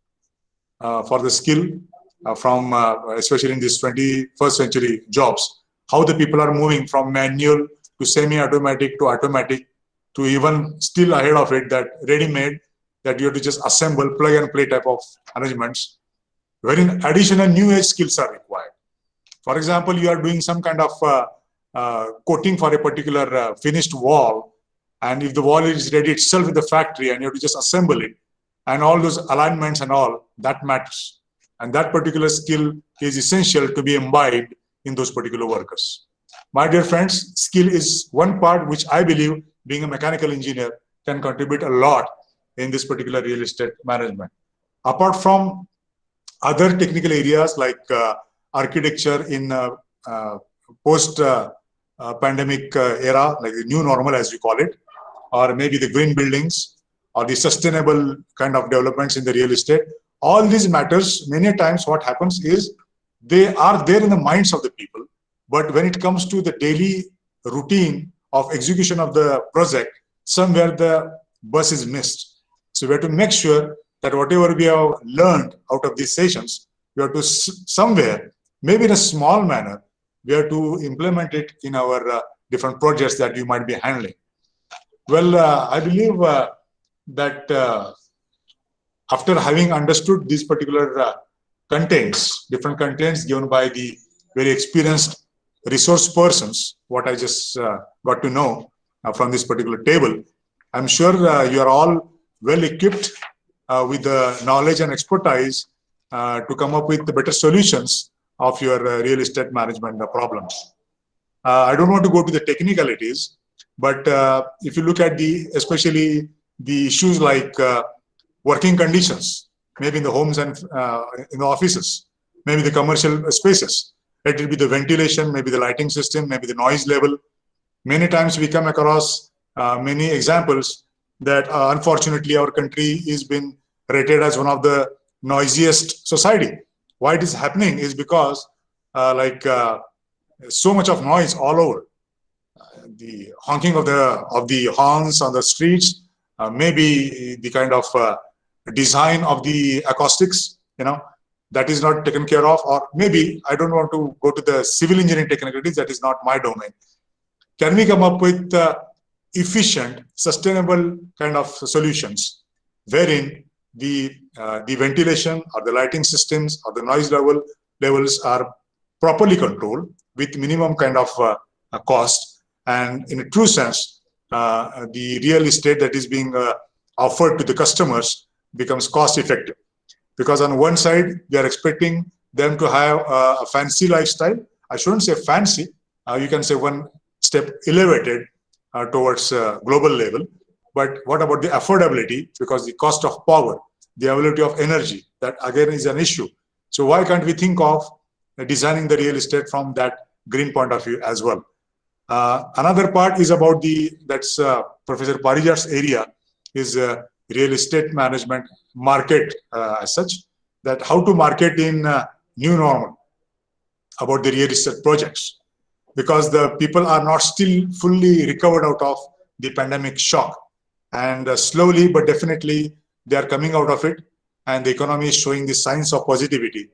for the skill from, especially in this 21st century jobs, how the people are moving from manual to semi-automatic to automatic to even still ahead of it, that ready-made, that you have to just assemble, plug and play type of arrangements, wherein additional new age skills are required. For example, you are doing some kind of coating for a particular finished wall, and if the wall is ready itself in the factory and you have to just assemble it, and all those alignments and all, that matters. And that particular skill is essential to be imbibed in those particular workers. My dear friends, skill is one part which I believe, being a mechanical engineer, can contribute a lot in this particular real estate management. Apart from other technical areas like architecture in post-pandemic era, like the new normal as we call it, or maybe the green buildings, or the sustainable kind of developments in the real estate, all these matters, many times what happens is they are there in the minds of the people, but when it comes to the daily routine of execution of the project, somewhere the bus is missed. So we have to make sure that whatever we have learned out of these sessions, we have to somewhere, maybe in a small manner, we have to implement it in our different projects that you might be handling. Well, I believe that after having understood these particular contents, different contents given by the very experienced resource persons, what I just got to know from this particular table, I'm sure you are all well equipped with the knowledge and expertise to come up with the better solutions of your real estate management problems. I don't want to go to the technicalities, but if you look at especially the issues like working conditions, maybe in the homes and in the offices, maybe the commercial spaces, let it be the ventilation, maybe the lighting system, maybe the noise level. Many times we come across many examples that unfortunately our country is been rated as one of the noisiest society. Why it is happening is because so much of noise all over. The honking of the horns on the streets, maybe the kind of design of the acoustics, that is not taken care of, or maybe I don't want to go to the civil engineering technicalities, that is not my domain. Can we come up with efficient, sustainable kind of solutions wherein the ventilation or the lighting systems or the noise levels are properly controlled with minimum kind of cost, and in a true sense, the real estate that is being offered to the customers becomes cost effective. Because on one side, they are expecting them to have a fancy lifestyle. I shouldn't say fancy, you can say one step elevated towards global level. But what about the affordability? Because the cost of power, the availability of energy, that again is an issue. So why can't we think of designing the real estate from that green point of view as well? Another part is about that's Professor Parijat's area, is real estate management market as such, that how to market in new normal about the real estate projects, because the people are not still fully recovered out of the pandemic shock, and slowly but definitely they are coming out of it, and the economy is showing the signs of positivity.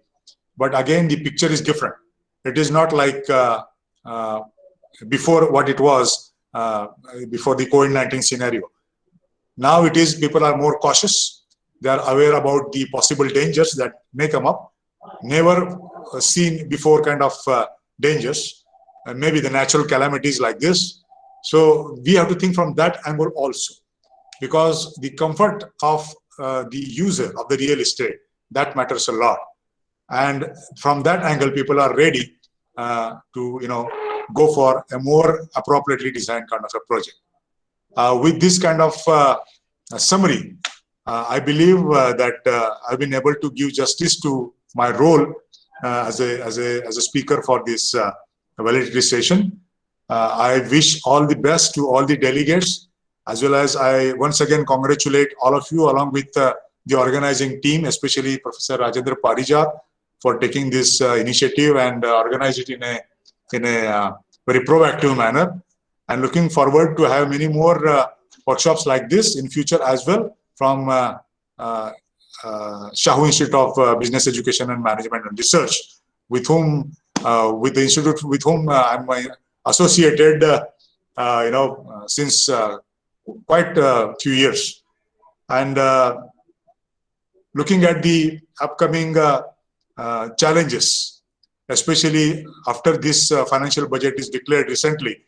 But again, the picture is different. It is not like before what it was before the COVID-19 scenario. Now it is, people are more cautious. They are aware about the possible dangers that may come up. Never seen before kind of dangers, and maybe the natural calamities like this. So we have to think from that angle also, because the comfort of the user of the real estate, that matters a lot. And from that angle, people are ready to go for a more appropriately designed kind of a project. With this kind of summary, I believe that I've been able to give justice to my role as a speaker for this valedictory session. I wish all the best to all the delegates. As well as I once again congratulate all of you along with the organizing team, especially Professor Rajendra Parijat, for taking this initiative and organize it in a very proactive manner. And looking forward to have many more workshops like this in future as well from Shahu Institute of Business Education and Management and Research, with whom with the institute with whom I'm associated, since quite a few years. And looking at the upcoming challenges, especially after this financial budget is declared recently,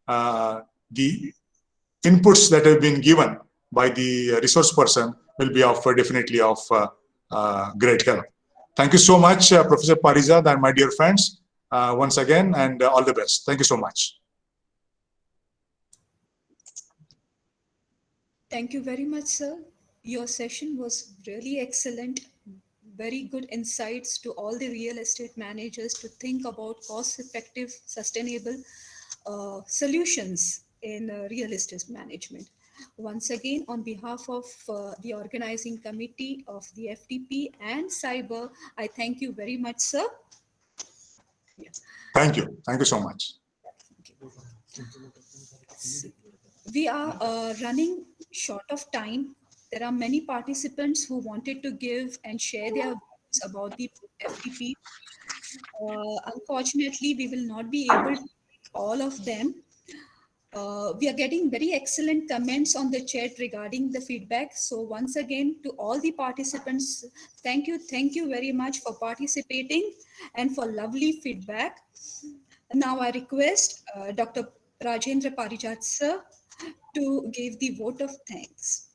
the inputs that have been given by the resource person will be definitely of great help. Thank you so much, Professor Parijat and my dear friends, once again, and all the best. Thank you so much. Thank you very much, sir. Your session was really excellent. Very good insights to all the real estate managers to think about cost-effective, sustainable solutions in real estate management. Once again, on behalf of the organizing committee of the FDP and Cyber, I thank you very much, sir. Yeah. Thank you. Thank you so much. We are running short of time. There are many participants who wanted to give and share their views about the FDP. Unfortunately, we will not be able to take all of them. We are getting very excellent comments on the chat regarding the feedback. So once again, to all the participants, thank you very much for participating and for lovely feedback. Now I request Dr. Rajendra Parijat sir to give the vote of thanks.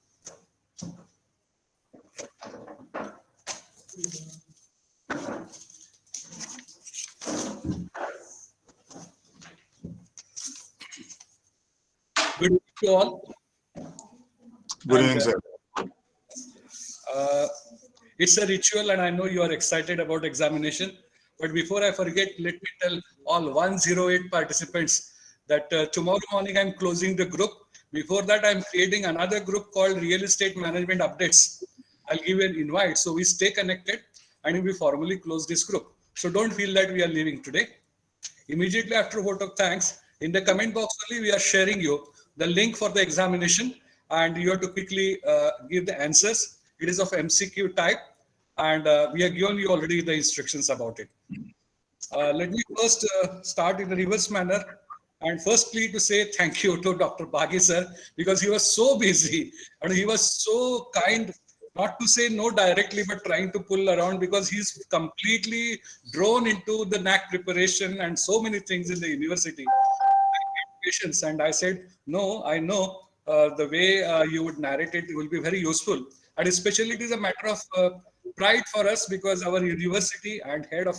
Good evening to all. Good evening, sir. It's a ritual and I know you are excited about examination. But before I forget, let me tell all 108 participants that tomorrow morning I'm closing the group. Before that, I'm creating another group called Real Estate Management Updates. I'll give you an invite. So we stay connected and we formally close this group. So don't feel that we are leaving today. Immediately after vote of thanks, in the comment box only, we are sharing you the link for the examination and you have to quickly give the answers. It is of MCQ type and we have given you already the instructions about it. Let me first start in the reverse manner. And firstly, to say thank you to Dr. Baghi sir, because he was so busy and he was so kind, not to say no directly, but trying to pull around because he's completely drawn into the NAC preparation and so many things in the university. Patience. And I said, no, I know the way you would narrate it will be very useful. And especially it is a matter of pride for us because our university and head of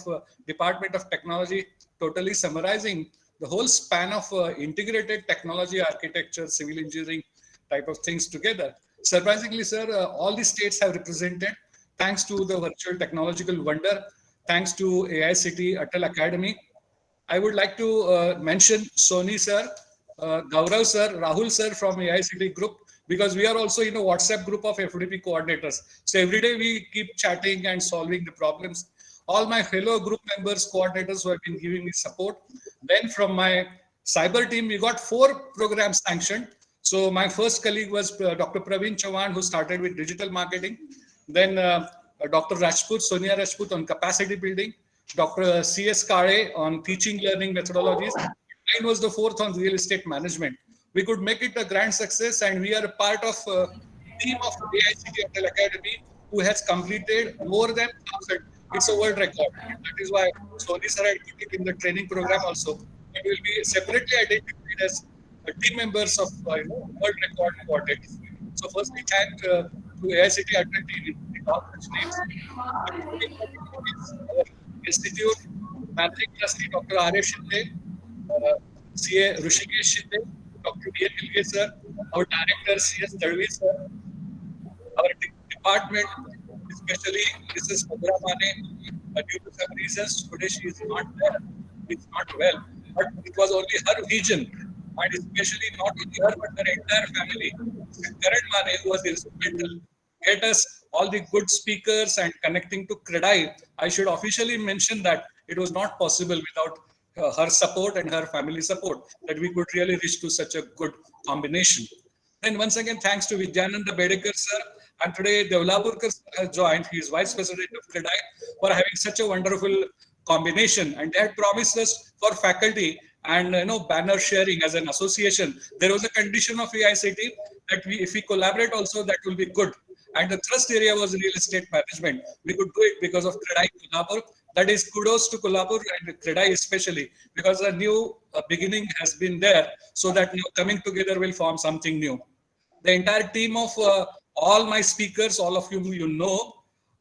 Department of Technology totally summarizing the whole span of integrated technology, architecture, civil engineering type of things together. Surprisingly, sir, all the states have represented thanks to the virtual technological wonder, thanks to AICTE Atal Academy. I would like to mention Sony sir, Gaurav sir, Rahul sir from AICTE group, because we are also in a WhatsApp group of FDP coordinators. So every day we keep chatting and solving the problems. All my fellow group members, coordinators who have been giving me support. Then from my cyber team, we got 4 programs sanctioned. So my first colleague was Dr. Praveen Chauhan, who started with digital marketing. Then Dr. Rajput, Sonia Rajput on capacity building. Dr. C.S. Kare on teaching learning methodologies. Mine was the 4th on real estate management. We could make it a grand success and we are a part of a team of AICTE Atal Academy who has completed more than 1,000. It's a world record. That is why Sony sir had put it in the training program also. It will be separately identified as team members of world record coordinators. So firstly, thank to AICTE Atal team in all such names. Our institute, Managing Trustee Dr. R. S. Shinde, CA Rushikesh Shinde, Dr. B. N. Milge sir, our director C.S. Tadvi sir, our department, especially Mrs. Mudra Mane, due to some reasons today she is not there, it's not well, but it was only her vision and especially not only her but her entire family. Karan Mane, who was instrumental, get us all the good speakers and connecting to CREDAI. I should officially mention that it was not possible without her support and her family support that we could really reach to such a good combination. Then once again, thanks to Vidyananda Bedekar sir, and today Devlapurkar sir has joined. He is Vice President of CREDAI for having such a wonderful combination. And they had promised us for faculty and banner sharing as an association. There was a condition of AICT that if we collaborate also, that will be good. And the thrust area was real estate management. We could do it because of CREDAI Kolhapur. That is kudos to Kolhapur and CREDAI especially, because a new beginning has been there, so that coming together will form something new. The entire team of all my speakers, all of you know,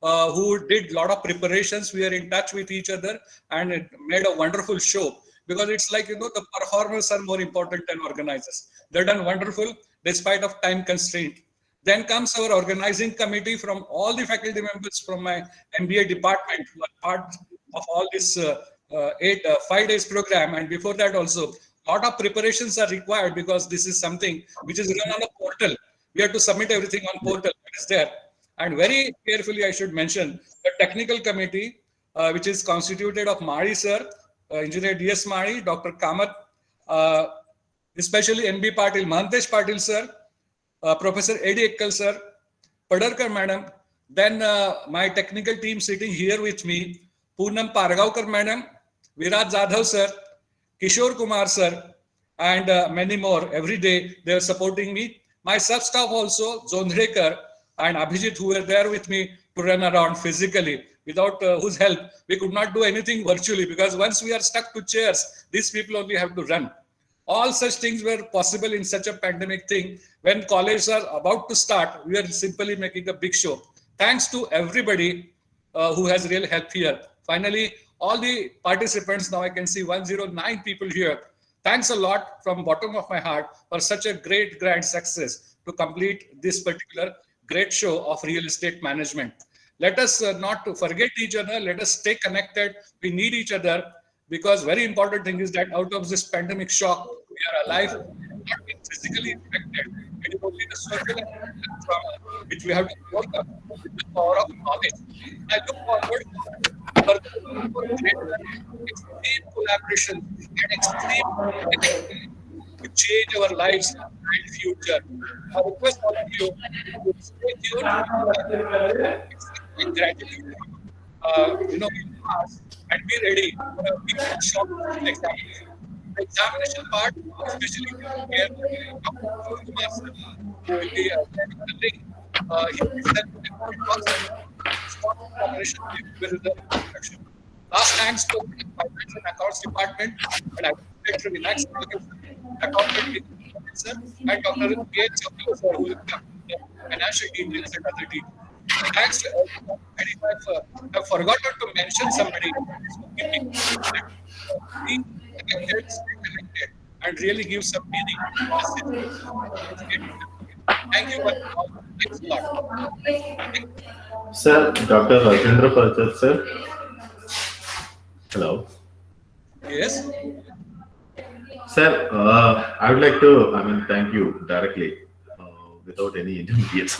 who did a lot of preparations, we are in touch with each other and it made a wonderful show, because it's like, the performers are more important than organizers. They've done wonderful despite of time constraint. Then comes our organizing committee from all the faculty members from my MBA department who are part of all this 5 days program. And before that also, a lot of preparations are required because this is something which is run on a portal. We have to submit everything on portal. It is there. And very carefully, I should mention the technical committee, which is constituted of Mari sir, Engineer DS Mari, Dr. Kamath, especially MB Patil, Mahantesh Patil sir, Professor Eddie Ekal sir, Padarkar madam, then my technical team sitting here with me, Poonam Pargaonkar madam, Virat Jadhav sir, Kishore Kumar sir, and many more. Every day they are supporting me. My sub-staff also, Zondrekar and Abhijit, who were there with me to run around physically, without whose help we could not do anything virtually, because once we are stuck to chairs, these people only have to run. All such things were possible in such a pandemic thing. When colleges are about to start, we are simply making a big show. Thanks to everybody who has really helped here. Finally, all the participants, now I can see 109 people here. Thanks a lot from bottom of my heart for such a great grand success to complete this particular great show of real estate management. Let us not to forget each other. Let us stay connected. We need each other, because very important thing is that out of this pandemic shock, we are alive, not being physically infected. It is only the social trauma which we have to overcome with the power of knowledge. I look forward for extreme collaboration and extreme connectivity to change our lives and future. I request all of you to stay tuned with gratitude. And be ready for a big shock examination. The examination part, especially here, Dr. Kumar sir, who will be delivering Last thanks to the Finance and Accounts Department and Administrator Relax Accountant sir and Dr. K. Chandra sir, who will come financial details and other details. Thanks to everyone. And if I have forgotten to mention somebody, be connected, stay connected, and really give some meaning to this. Thank you very much. Thanks a lot. Sir, Dr. Rajendra Parjat, sir. Hello. Yes. Sir, I would like to, thank you directly without any intermediates.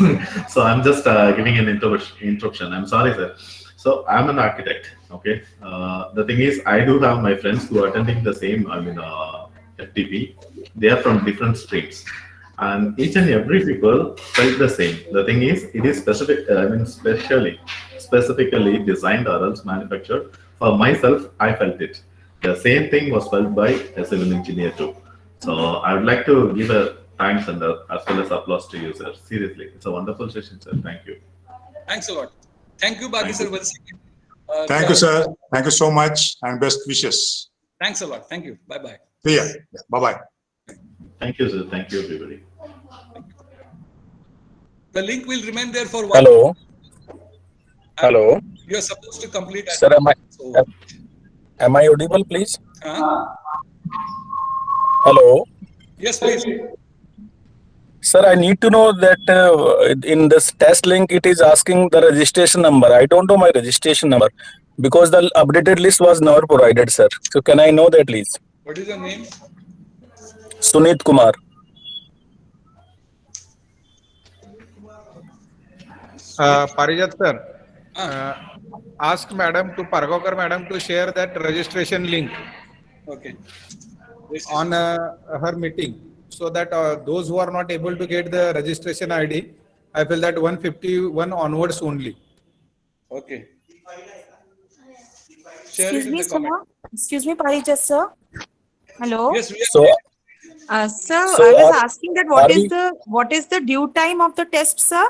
So I'm just giving an introduction. I'm sorry, sir. So I'm an architect, okay? The thing is, I do have my friends who are attending the same, FTP. They are from different streams. And each and every people felt the same. The thing is, it is specifically designed or else manufactured. For myself, I felt it. The same thing was felt by a civil engineer too. So I would like to give a thanks and as well as applause to you, sir. Seriously, it's a wonderful session, sir. Thank you. Thanks a lot. Thank you, Bagi sir, once again. Thank you, sir. Thank you so much and best wishes. Thanks a lot. Thank you. Bye-bye. See ya. Bye-bye. Thank you, sir. Thank you, everybody. The link will remain there for 1 Hello. Hello. You are supposed to complete. Sir, am I audible, please? Hello. Yes, please. Sir, I need to know that in this test link, it is asking the registration number. I don't know my registration number because the updated list was never provided, sir. So can I know that, please? What is your name? Sunit Kumar. Parijat sir, ask madam to Pargokar madam to share that registration link Okay. on her meeting, so that those who are not able to get the registration ID, I feel that 151 onwards only. Okay. Share it Excuse in me, the comment. sir. Excuse me, Parijat sir. Hello. Yes, we are. So, Sir, So I was are- asking that are we- what is the due time of the test, sir?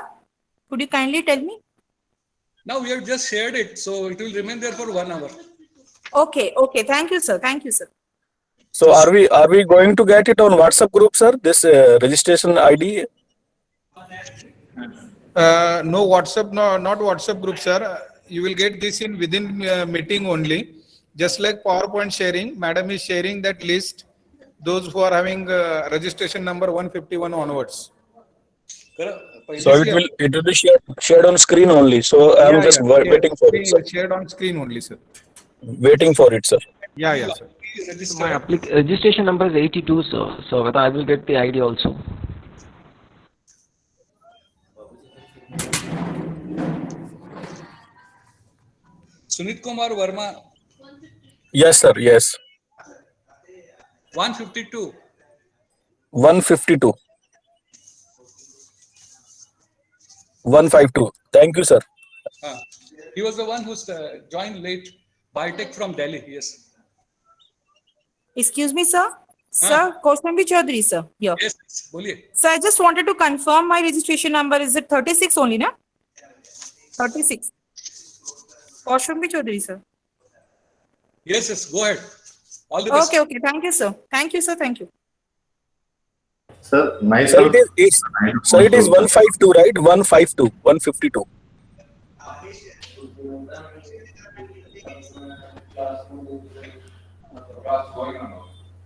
Could you kindly tell me? Now we have just shared it, so it will remain there for 1 hour. Okay, okay. Thank you, sir. Thank you, sir. so are we going to get it on WhatsApp group, sir? This registration ID. No WhatsApp, no, not WhatsApp group, sir. You will get this in within meeting only. Just like PowerPoint sharing, madam is sharing that list. Those who are having registration number 151 onwards. So it will be shared on screen only. So I'm just waiting for it, sir. Shared on screen only, sir. Waiting for it, sir. Yeah, sir. My registration number is 82, sir. So I will get the ID also. Sunit Kumar Verma, Yes, sir. Yes. 152. 152. 152. Thank you, sir. He was the one who joined late. Biotech from Delhi. Yes. Excuse me, sir. Sir, Kaushambi Chaudhary, sir. Here. Yes. Boliye. So I just wanted to confirm my registration number. Is it 36 only, na? 36. Kaushambi Chaudhary, sir. Yes, yes. Go ahead. All the best. Okay, okay. Thank you, sir. Thank you, sir. Thank you. Sir, So myself. it is 152, right? 152. 152.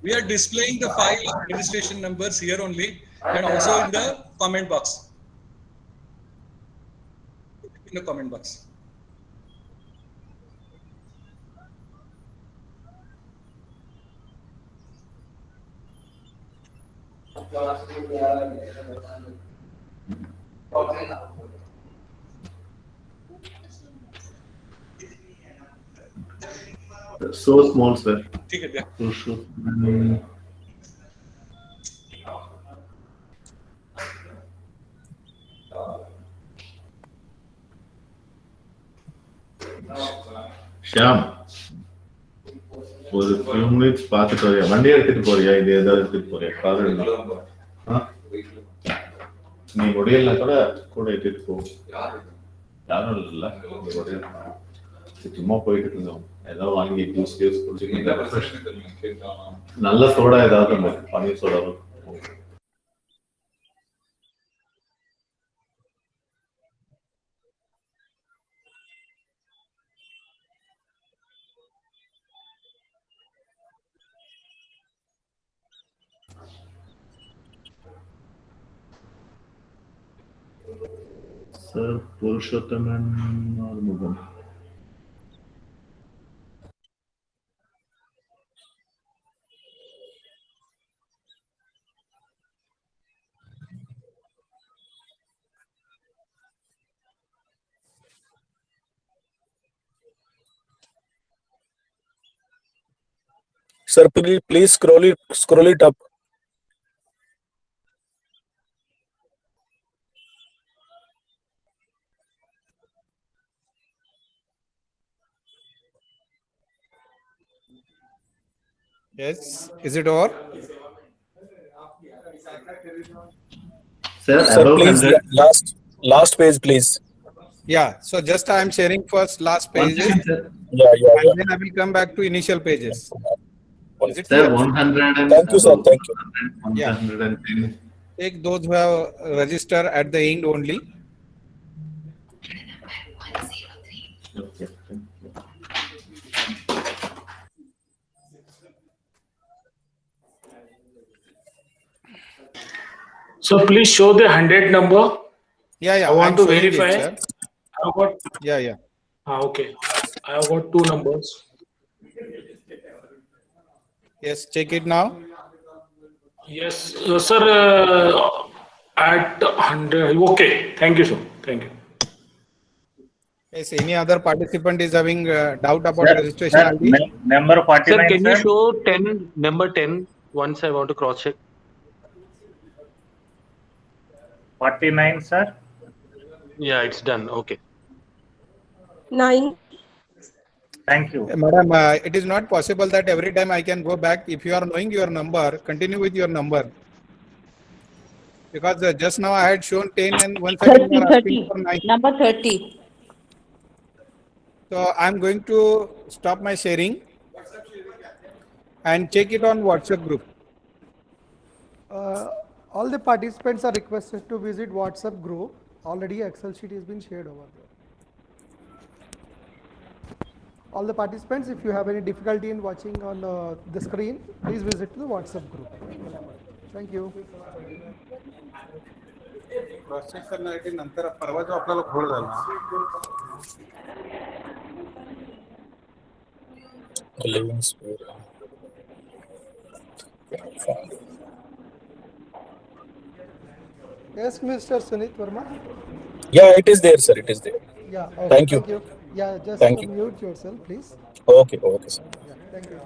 We are displaying the 5 registration numbers here only and also in the comment box. In the comment box. So small, sir. ठीक है भैया. ஷியாம், ஒரு few minutes பார்த்துட்டு வரியா? வண்டி எடுத்துட்டு போறியா? இது ஏதாவது எடுத்துட்டு போறியா? கார் நீ முடியல கூட எடுத்துட்டு போ. யாரும் இல்ல, சும்மா போயிட்டு இருந்தோம். ஏதாவது வாங்கி ஜூஸ் குடிச்சு நல்ல சோடா ஏதாவது பன்னீர் soda. Sir, Purushottam or Mugam? Sir, please scroll it up. Yes. Is it over? Sir, Sir, please, last page, please. Yeah. So just I am sharing first last pages. Yeah. And then I will come back to initial pages. Is it Sir, clear? 100 Thank you, sir. Thank you. 110. Take those who have registered at the end only. Okay. So please show the 100 number. Yeah. I want to I'm showing it, verify. sir. I've got, Yeah. okay. I've got 2 numbers. Yes. Check it now. Yes, sir. At 100. Okay. Thank you, sir. Thank you. Yes, any other participant is having doubt about registration ID? Number Sir, 49, can you sir. show 10, number 10 once I want to cross check? 49, sir. Yeah, it's done. Okay. 9. Thank you. Madam, it is not possible that every time I can go back. If you are knowing your number, continue with your number. Because just now I had shown 10 and once again you are asking for 9. Number 30. So I'm going to stop my sharing and check it on WhatsApp group. All the participants are requested to visit WhatsApp group. Already Excel sheet has been shared over there. All the participants, if you have any difficulty in watching on the screen, please visit the WhatsApp group. Thank you. Cross check करण्यासाठी नंतर परवा जो आपल्याला घोळ झाला Yes, Mr. Sunit Verma. Yeah, it is there, sir. It is there. Yeah. Okay, Thank you. Yeah, just Thank you. mute yourself, please. Okay, okay, sir. Yeah, thank you.